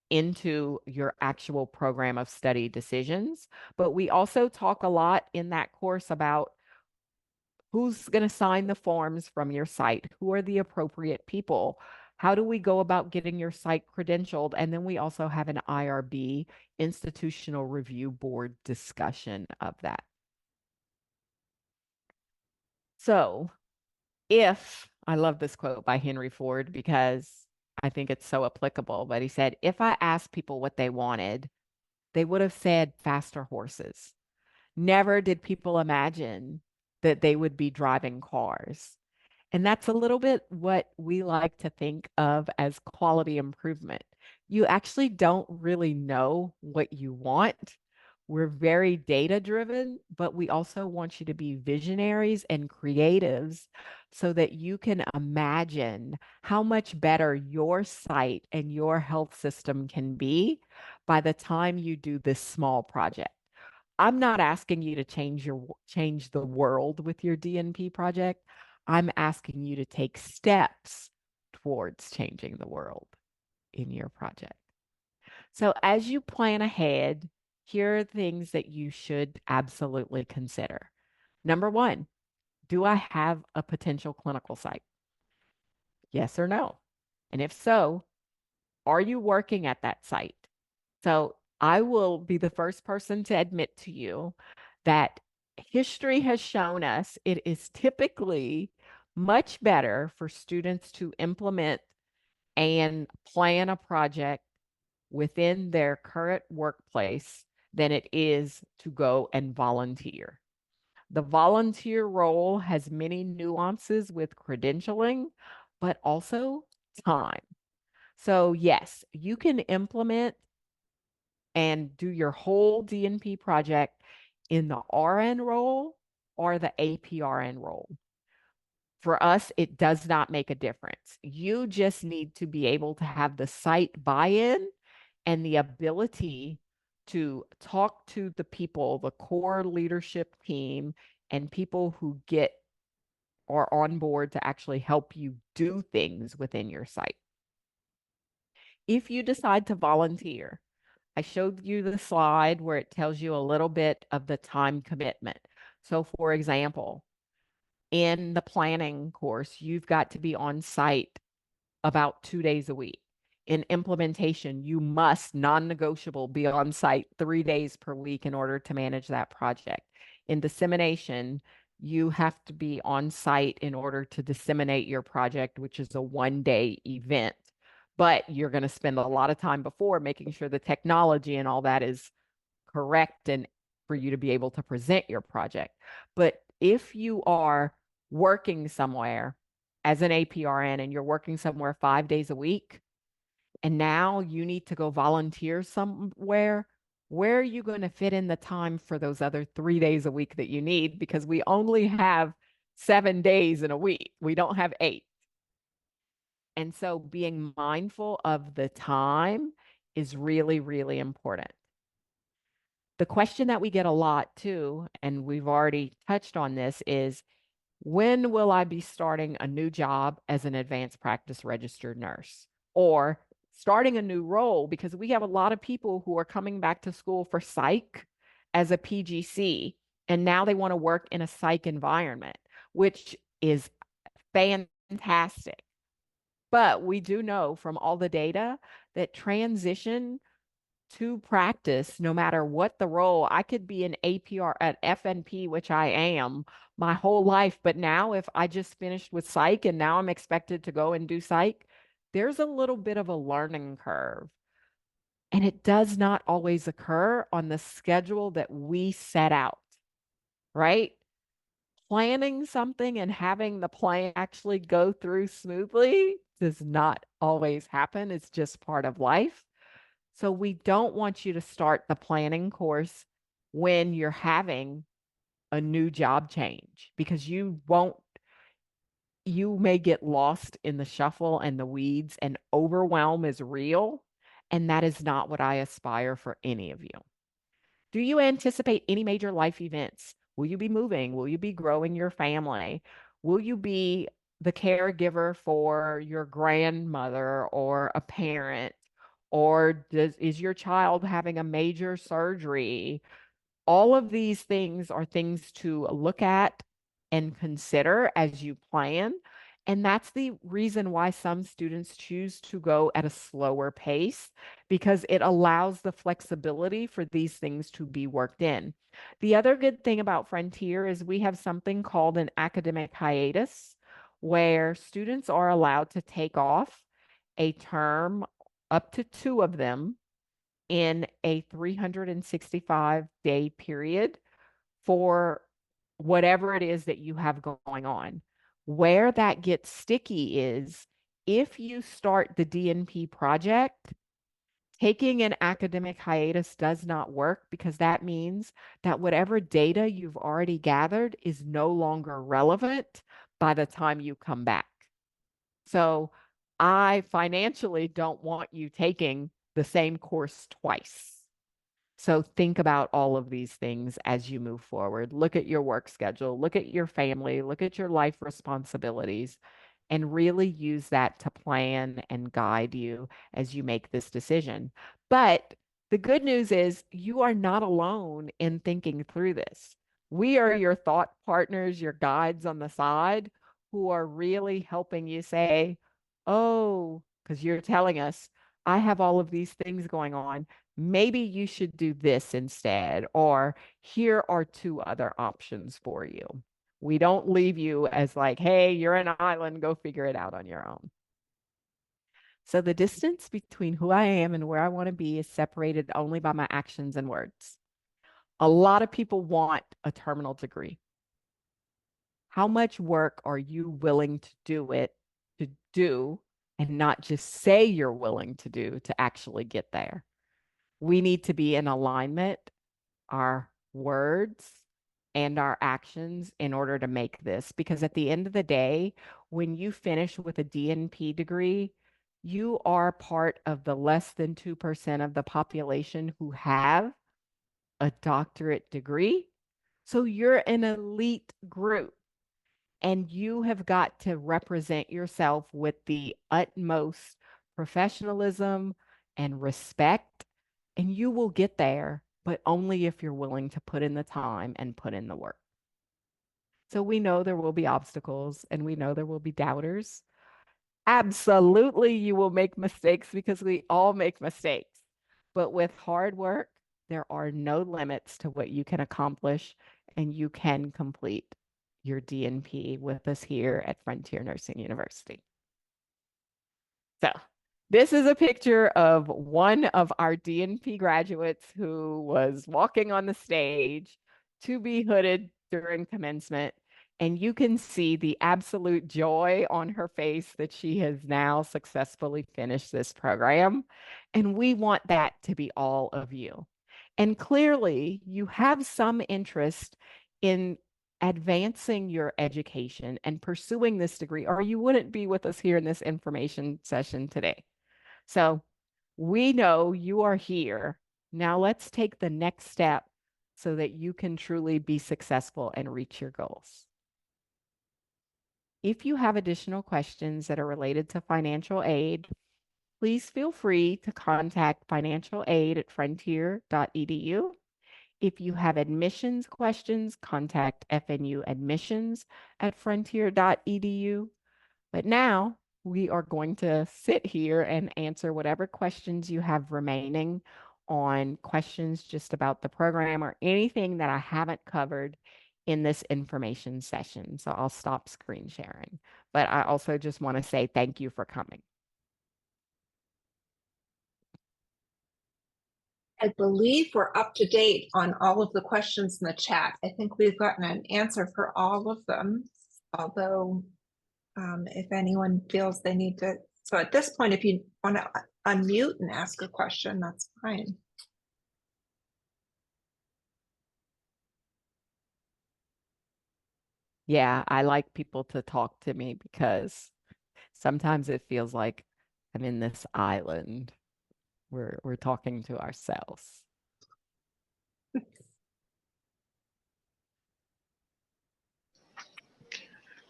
into your actual program of study decisions. But we also talk a lot in that course about who's going to sign the forms from your site, who are the appropriate people, how do we go about getting your site credentialed, and then we also have an IRB, institutional review board, discussion of that. So if, I love this quote by Henry Ford because I think it's so applicable, but he said, if I asked people what they wanted, they would have said faster horses. Never did people imagine that they would be driving cars. And that's a little bit what we like to think of as quality improvement. You actually don't really know what you want. We're very data driven, but we also want you to be visionaries and creatives so that you can imagine how much better your site and your health system can be by the time you do this small project. I'm not asking you to change the world with your DNP project. I'm asking you to take steps towards changing the world in your project. So as you plan ahead, here are things that you should absolutely consider. Number one, do I have a potential clinical site? Yes or no? And if so, are you working at that site? So I will be the first person to admit to you that history has shown us it is typically much better for students to implement and plan a project within their current workplace than it is to go and volunteer. The volunteer role has many nuances with credentialing, but also time. So, yes, you can implement and do your whole DNP project in the RN role or the APRN role. For us, it does not make a difference. You just need to be able to have the site buy-in and the ability to talk to the people, the core leadership team, and people who get are on board to actually help you do things within your site. If you decide to volunteer, I showed you the slide where it tells you a little bit of the time commitment. So, for example, in the planning course, you've got to be on site about 2 days a week. In implementation, you must non-negotiable be on site 3 days per week in order to manage that project. In dissemination, you have to be on site in order to disseminate your project, which is a 1 day event. But you're going to spend a lot of time before making sure the technology and all that is correct and for you to be able to present your project. But if you are working somewhere as an APRN and you're working somewhere 5 days a week, and now you need to go volunteer somewhere, where are you going to fit in the time for those other 3 days a week that you need? Because we only have 7 days in a week, we don't have 8. And so being mindful of the time is really, really important. The question that we get a lot too, and we've already touched on this, is when will I be starting a new job as an advanced practice registered nurse or starting a new role? Because we have a lot of people who are coming back to school for psych as a PGC, and now they want to work in a psych environment, which is fantastic. But we do know from all the data that transition to practice, no matter what the role. I could be an APR at FNP, which I am my whole life. But now, if I just finished with psych and now I'm expected to go and do psych, there's a little bit of a learning curve. And it does not always occur on the schedule that we set out, right? Planning something and having the plan actually go through smoothly does not always happen. It's just part of life. So we don't want you to start the planning course when you're having a new job change because you may get lost in the shuffle and the weeds, and overwhelm is real. And that is not what I aspire for any of you. Do you anticipate any major life events? Will you be moving? Will you be growing your family? Will you be the caregiver for your grandmother or a parent? Or is your child having a major surgery? All of these things are things to look at and consider as you plan. And that's the reason why some students choose to go at a slower pace because it allows the flexibility for these things to be worked in. The other good thing about Frontier is we have something called an academic hiatus where students are allowed to take off a term, up to 2 of them in a 365-day period for whatever it is that you have going on. Where that gets sticky is if you start the DNP project, taking an academic hiatus does not work because that means that whatever data you've already gathered is no longer relevant by the time you come back. So I financially don't want you taking the same course twice. So think about all of these things as you move forward. Look at your work schedule, look at your family, look at your life responsibilities, and really use that to plan and guide you as you make this decision. But the good news is you are not alone in thinking through this. We are your thought partners, your guides on the side who are really helping you say, oh, because you're telling us, I have all of these things going on. Maybe you should do this instead, or here are 2 other options for you. We don't leave you as like, hey, you're an island, go figure it out on your own. So the distance between who I am and where I want to be is separated only by my actions and words. A lot of people want a terminal degree. How much work are you willing to do and not just say you're willing to do to actually get there? We need to be in alignment, our words and our actions in order to make this. Because at the end of the day, when you finish with a DNP degree, you are part of the less than 2% of the population who have a doctorate degree. So you're an elite group and you have got to represent yourself with the utmost professionalism and respect, and you will get there, but only if you're willing to put in the time and put in the work. So we know there will be obstacles and we know there will be doubters. Absolutely, you will make mistakes because we all make mistakes. But with hard work, there are no limits to what you can accomplish, and you can complete your DNP with us here at Frontier Nursing University. So, this is a picture of one of our DNP graduates who was walking on the stage to be hooded during commencement. And you can see the absolute joy on her face that she has now successfully finished this program. And we want that to be all of you. And clearly, you have some interest in advancing your education and pursuing this degree, or you wouldn't be with us here in this information session today. So we know you are here. Now let's take the next step so that you can truly be successful and reach your goals. If you have additional questions that are related to financial aid, please feel free to contact financial aid at frontier.edu. If you have admissions questions, contact FNU admissions at frontier.edu. But now we are going to sit here and answer whatever questions you have remaining on questions just about the program or anything that I haven't covered in this information session. So I'll stop screen sharing. But I also just want to say thank you for coming. I believe we're up to date on all of the questions in the chat. I think we've gotten an answer for all of them, although if anyone feels they need to. So at this point, if you want to unmute and ask a question, that's fine. Yeah, I like people to talk to me because sometimes it feels like I'm in this island. We're talking to ourselves.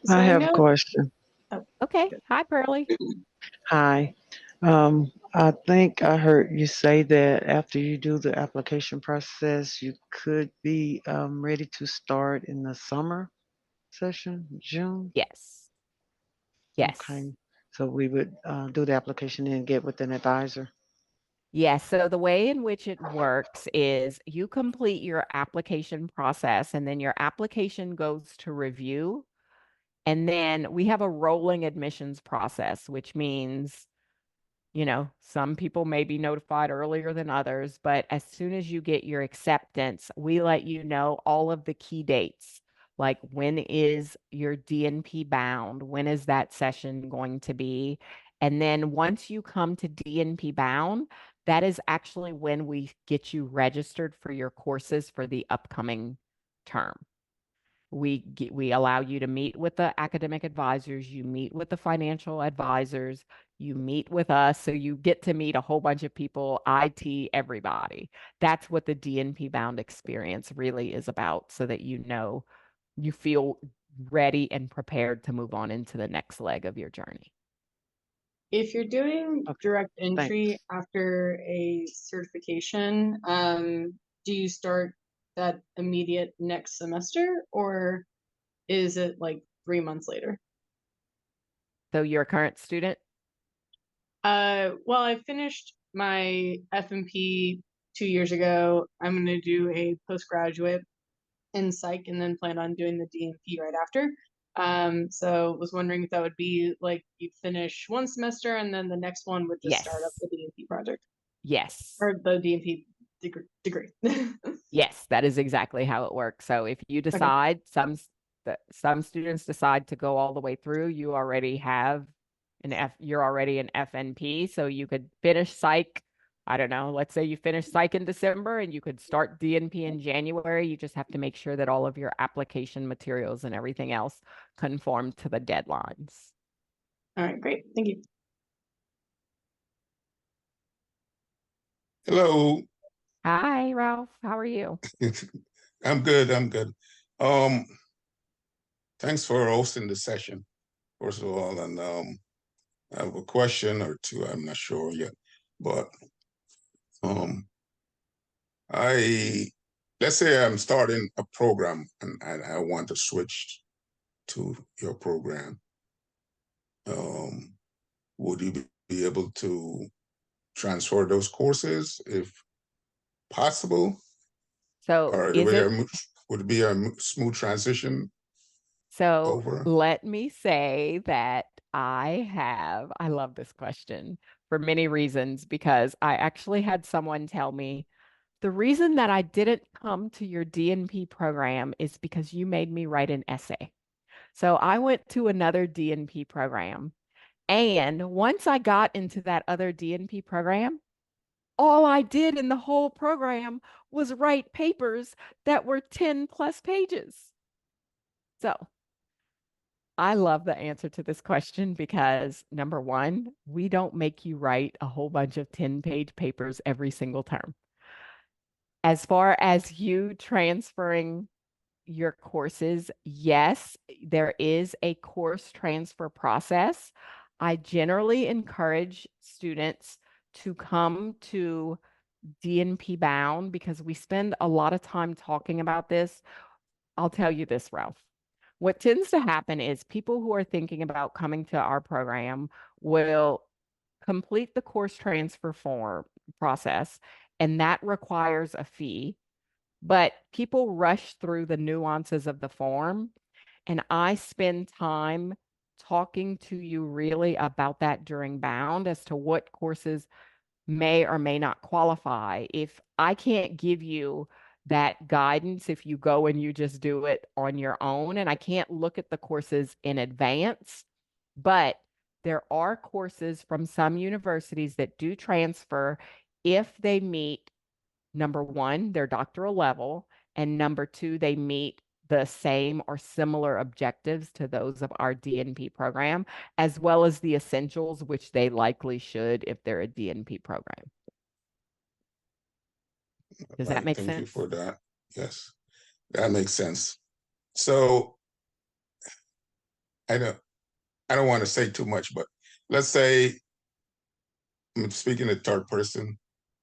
So I have a question. Oh, okay. Hi, Pearlie. Hi. I think I heard you say that after you do the application process, you could be ready to start in the summer session, June. Yes. Yes. Okay. So we would do the application and get with an advisor. Yes. So the way in which it works is you complete your application process and then your application goes to review. And then we have a rolling admissions process, which means some people may be notified earlier than others, but as soon as you get your acceptance, we let you know all of the key dates. Like when is your DNP bound? When is that session going to be? And then once you come to DNP bound, that is actually when we get you registered for your courses for the upcoming term. We allow you to meet with the academic advisors, you meet with the financial advisors, you meet with us, so you get to meet a whole bunch of people, IT, everybody. That's what the DNP bound experience really is about, so that you feel ready and prepared to move on into the next leg of your journey. If you're doing Okay. direct entry Thanks. after a certification, do you start that immediate next semester, or is it like 3 months later? So you're a current student? Well, I finished my FNP 2 years ago. I'm going to do a postgraduate in psych and then plan on doing the DNP right after. So was wondering if that would be like you finish one semester and then the next one would just start up Yes. the DNP project Yes. or the DNP degree. Yes, that is exactly how it works. So if you Okay. decide, some students decide to go all the way through, you already have you're already an FNP, so you could finish psych I don't know, let's say you finish psych in December and you could start DNP in January. You just have to make sure that all of your application materials and everything else conform to the deadlines. All right, great. Thank you. Hello. Hi, Ralph. How are you? I'm good. I'm good. Um, Thanks for hosting the session, first of all. And I have a question or two. I'm not sure yet, but um, I let's say I'm starting a program and I want to switch to your program. Would you be able to transfer those courses if possible, So or is it would it be a smooth transition so over? let me say that I love this question for many reasons because I actually had someone tell me the reason that I didn't come to your DNP program is because you made me write an essay. So I went to another DNP program. And once I got into that other DNP program, all I did in the whole program was write papers that were 10 plus pages. So I love the answer to this question because number one, we don't make you write a whole bunch of 10-page papers every single term. As far as you transferring your courses, yes, there is a course transfer process. I generally encourage students to come to DNP Bound because we spend a lot of time talking about this. I'll tell you this, Ralph. What tends to happen is people who are thinking about coming to our program will complete the course transfer form process, and that requires a fee. But people rush through the nuances of the form, and I spend time talking to you really about that during Bound as to what courses may or may not qualify. If I can't give you that guidance, if you go and you just do it on your own, and I can't look at the courses in advance, but there are courses from some universities that do transfer if they meet number one, their doctoral level, and number two, they meet the same or similar objectives to those of our DNP program, as well as the essentials, which they likely should if they're a DNP program. Does that Right. make Thank you sense? for that. Yes, that makes sense. So I don't I don't want to say too much, but let's say I'm speaking in third person,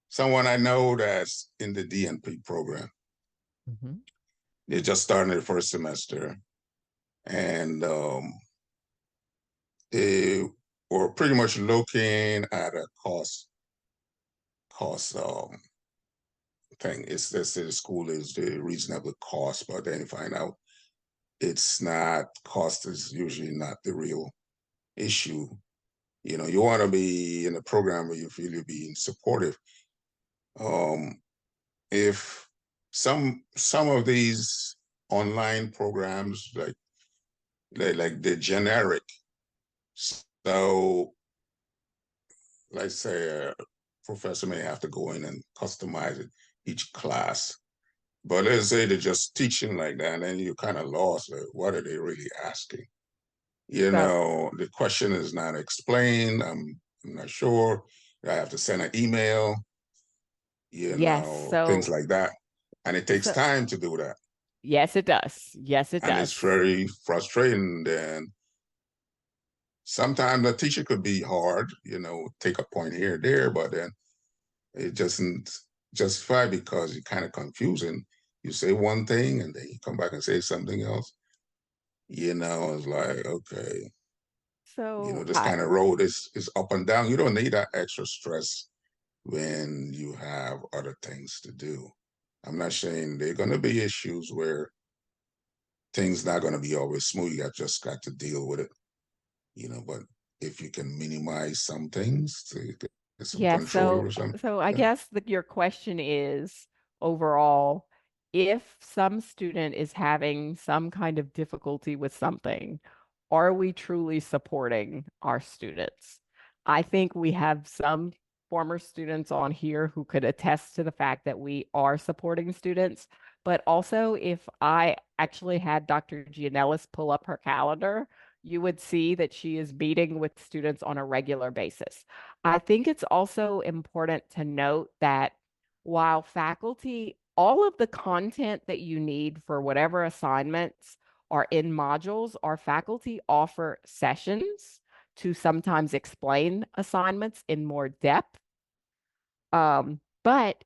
someone I know that's in the DNP program. Mhm. They're just starting their first semester, and they were pretty much looking at a cost thing. It's they say the school is the reasonable cost, but then you find out it's not. Cost is usually not the real issue. You want to be in a program where you feel you're being supportive. Um, if some of these online programs like the generic, so let's say a professor may have to go in and customize it each class. But let's say they're just teaching like that, and then you kind of lost. Like, what are they really asking? So, The question is not explained. I'm not sure. I have to send an email, yes. things like that. And it takes So time to do that. yes, it does. Yes, it And it's does. very frustrating. And sometimes the teacher could be hard, take a point here, there, but then it doesn't justify because it's kind of confusing. You say one thing and then you come back and say something else. It's like, okay, So this kind of road is up and down. You don't need that extra stress when you have other things to do. I'm not saying there are going to be issues where things not going to be always smooth. You just got to deal with it, but if you can minimize some things to get some yeah, control so over something. so I Yeah. guess your question is overall, if some student is having some kind of difficulty with something, are we truly supporting our students? I think we have some former students on here who could attest to the fact that we are supporting students. But also, if I actually had Dr. Gianellis pull up her calendar, you would see that she is meeting with students on a regular basis. I think it's also important to note that while faculty, all of the content that you need for whatever assignments are in modules, our faculty offer sessions to sometimes explain assignments in more depth. But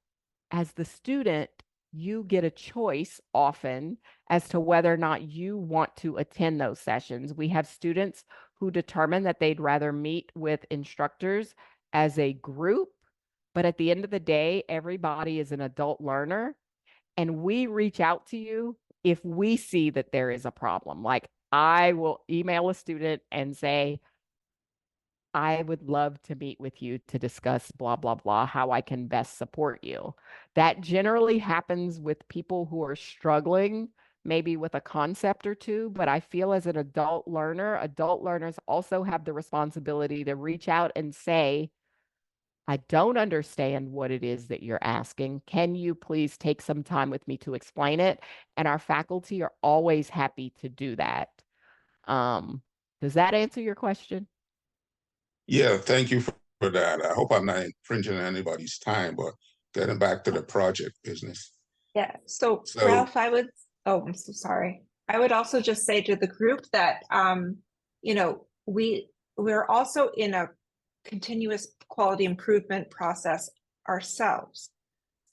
as the student, you get a choice often as to whether or not you want to attend those sessions. We have students who determine that they'd rather meet with instructors as a group, but at the end of the day, everybody is an adult learner, and we reach out to you if we see that there is a problem. Like I will email a student and say, I would love to meet with you to discuss blah, blah, blah, how I can best support you. That generally happens with people who are struggling, maybe with a concept or two. But I feel as an adult learner, adult learners also have the responsibility to reach out and say, I don't understand what it is that you're asking. Can you please take some time with me to explain it? And our faculty are always happy to do that. Does that answer your question? Yeah, thank you for that. I hope I'm not infringing on anybody's time, but getting back to the project business. Yeah. So, So, Ralph, I'm so sorry. I would also just say to the group that, we're also in a continuous quality improvement process ourselves.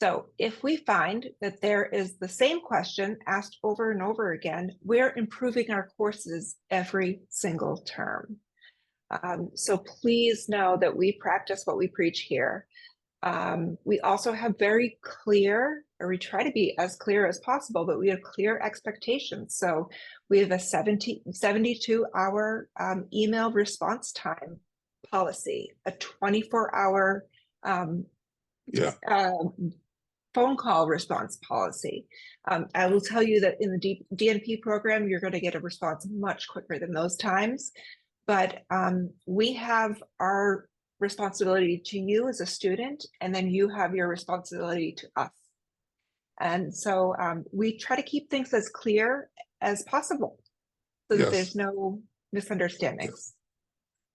So if we find that there is the same question asked over and over again, we're improving our courses every single term. So please know that we practice what we preach here. We also have very clear, or we try to be as clear as possible, but we have clear expectations. So we have a 72-hour email response time policy, a 24-hour phone call response policy. I will tell you that in the DNP program, you're going to get a response much quicker than those times. But we have our responsibility to you as a student, and then you have your responsibility to us. And so we try to keep things as clear as possible so that there's no misunderstandings.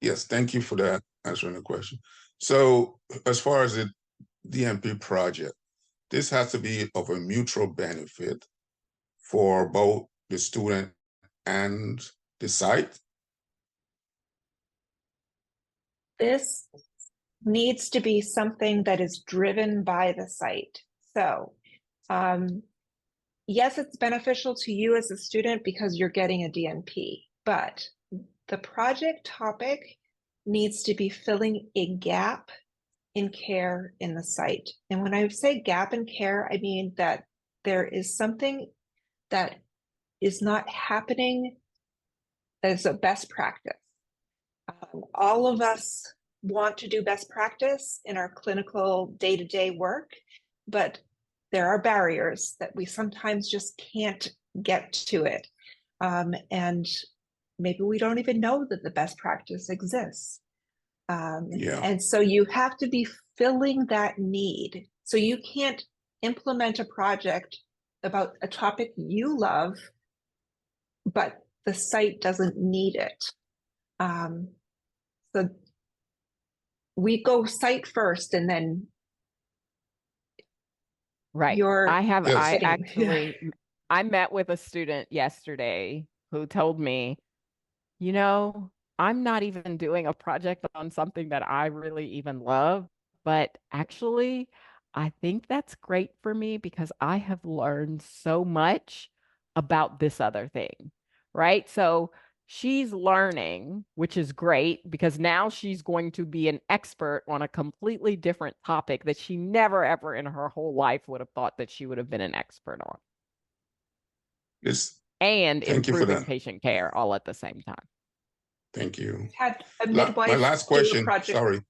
Yes, thank you for that, answering the question. So as far as the DNP project, this has to be of a mutual benefit for both the student and the site. This needs to be something that is driven by the site. So yes, it's beneficial to you as a student because you're getting a DNP, but the project topic needs to be filling a gap in care in the site. And when I say gap in care, I mean that there is something that is not happening that is a best practice. All of us want to do best practice in our clinical day-to-day work, but there are barriers that we sometimes just can't get to it. And maybe we don't even know that the best practice exists. And so you have to be filling that need. So you can't implement a project about a topic you love, but the site doesn't need it. So we go site first and then Right. I met with a student yesterday who told me, I'm not even doing a project on something that I really even love, but actually, I think that's great for me because I have learned so much about this other thing, right? So she's learning, which is great because now she's going to be an expert on a completely different topic that she never, ever in her whole life would have thought that she would have been an expert on. And improving patient care all at the same time. Thank you. Had a midwife my last question, sorry.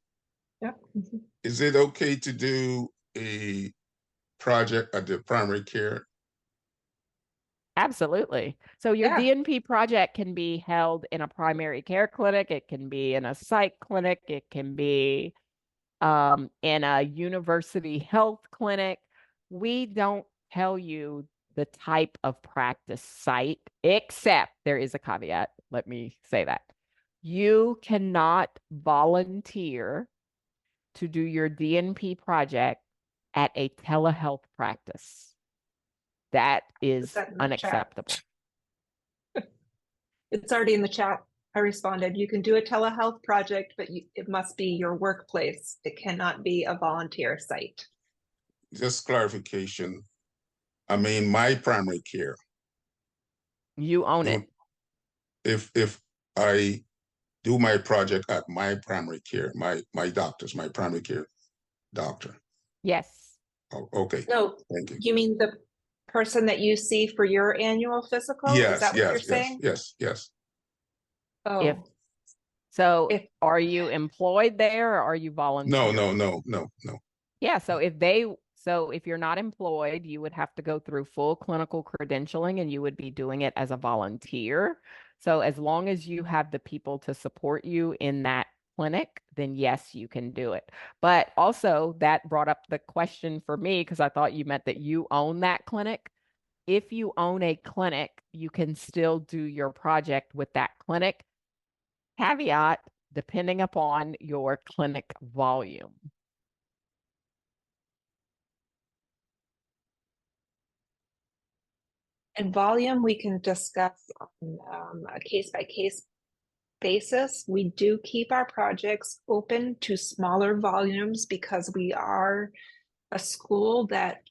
Yeah. Is it okay to do a project at the primary care? Absolutely. So your DNP project can be held in a primary care clinic. It can be in a psych clinic. It can be in a university health clinic, we don't tell you the type of practice site, except there is a caveat. Let me say that. You cannot volunteer to do your DNP project at a telehealth practice. That is that in the chat. unacceptable. It's already in the chat. I responded, you can do a telehealth project, but it must be your workplace. It cannot be a volunteer site. Just clarification. I mean, my primary care. You own it. If I do my project at my primary care, my doctors, my primary care doctor. Yes. Oh, okay. No, Thank you. you mean the person that you see for your annual physical? Yes, Is that what you're saying? yes. If Oh, so, If- are you employed there or are you volunteering? No. Yeah, so if you're not employed, you would have to go through full clinical credentialing and you would be doing it as a volunteer. So as long as you have the people to support you in that clinic, then yes, you can do it. But also that brought up the question for me because I thought you meant that you own that clinic. If you own a clinic, you can still do your project with that clinic. Caveat, depending upon your clinic volume. in volume, we can discuss on a case-by-case basis. We do keep our projects open to smaller volumes because we are a school that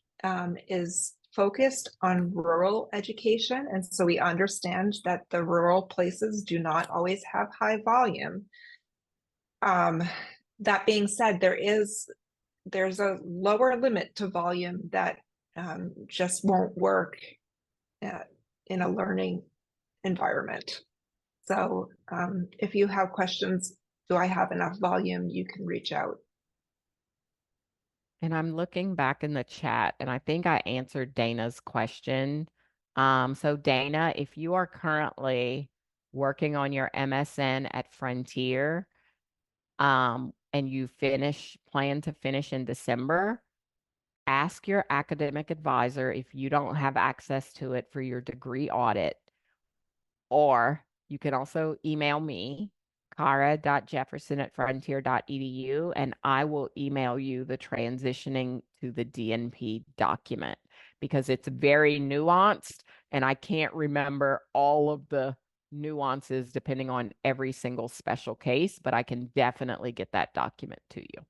is focused on rural education. And so we understand that the rural places do not always have high volume. That being said, there's a lower limit to volume that just won't work in a learning environment. So if you have questions, do I have enough volume? You can reach out. And I'm looking back in the chat, and I think I answered Dana's question. So Dana, if you are currently working on your MSN at Frontier, and you plan to finish in December, ask your academic advisor if you don't have access to it for your degree audit. Or you can also email me, kara.jefferson@frontier.edu, and I will email you the transitioning to the DNP document because it's very nuanced and I can't remember all of the nuances depending on every single special case, but I can definitely get that document to you.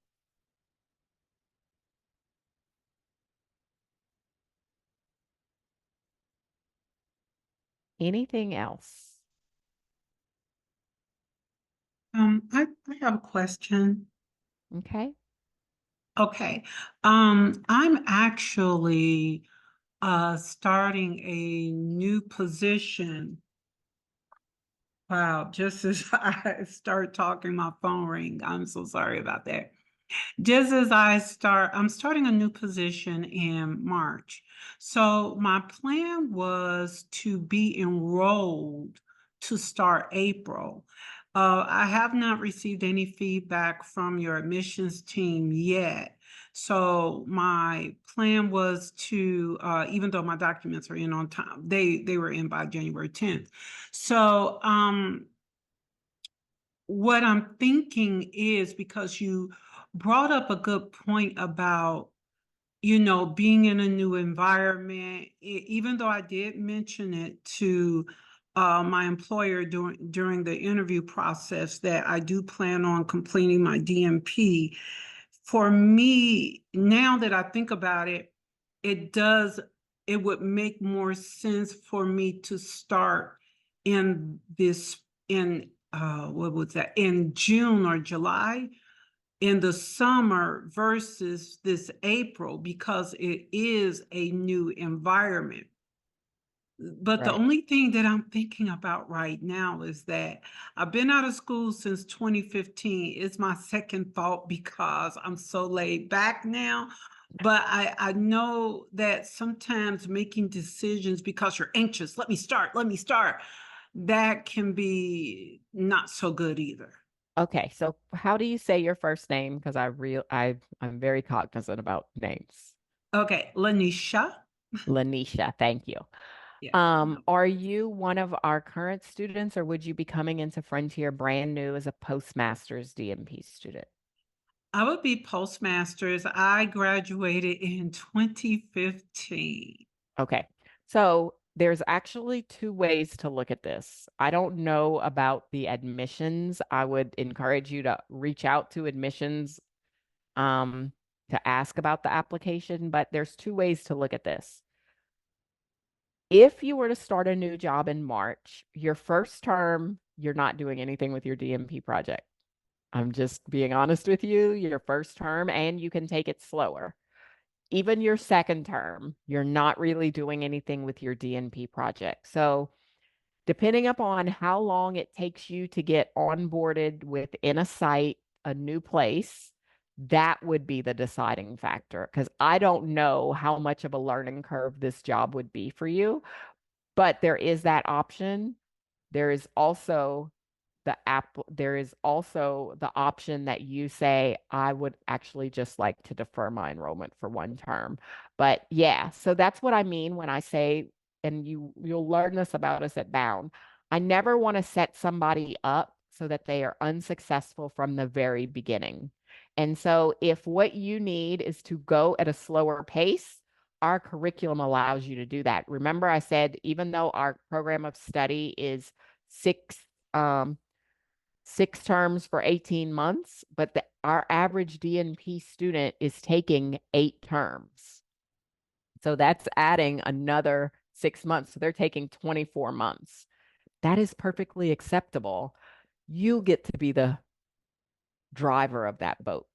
Anything else? I have a question. Okay. Okay. I'm actually starting a new position. Wow, just as I start talking, my phone ring. I'm so sorry about that. Just as I'm starting a new position in March. So my plan was to be enrolled to start April. I have not received any feedback from your admissions team yet. So my plan was to, even though my documents are in on time, they were in by January 10th. So what I'm thinking is, because you brought up a good point about, being in a new environment, even though I did mention it to my employer during the interview process that I do plan on completing my DNP. For me, now that I think about it, it would make more sense for me to start in what was that, in June or July, in the summer versus this April, because it is a new environment. But the only thing that I'm thinking about right now is that I've been out of school since 2015. It's my second thought because I'm so laid back now. But I know that sometimes making decisions because you're anxious, let me start, that can be not so good either. Okay, so how do you say your first name? Because I'm very cognizant about names. Okay, Lanisha. Lanisha, thank you. Yeah. Are you one of our current students, or would you be coming into Frontier brand new as a postmaster's DMP student? I would be postmasters. I graduated in 2015. Okay, so there's actually two ways to look at this. I don't know about the admissions. I would encourage you to reach out to admissions to ask about the application, but there's two ways to look at this. If you were to start a new job in March, your first term, you're not doing anything with your DMP project. I'm just being honest with you, your first term, and you can take it slower. Even your second term, you're not really doing anything with your DNP project. So, depending upon how long it takes you to get onboarded within a site, a new place, that would be the deciding factor. Because I don't know how much of a learning curve this job would be for you, but there is that option. There is also there is also the option that you say, I would actually just like to defer my enrollment for one term. But yeah, so that's what I mean when I say, and you'll learn this about us at Bound. I never want to set somebody up so that they are unsuccessful from the very beginning. And so if what you need is to go at a slower pace, our curriculum allows you to do that. Remember, I said, even though our program of study is um, 6 terms for 18 months, but our average DNP student is taking 8 terms. So that's adding another 6 months. So they're taking 24 months. That is perfectly acceptable. You get to be the driver of that boat.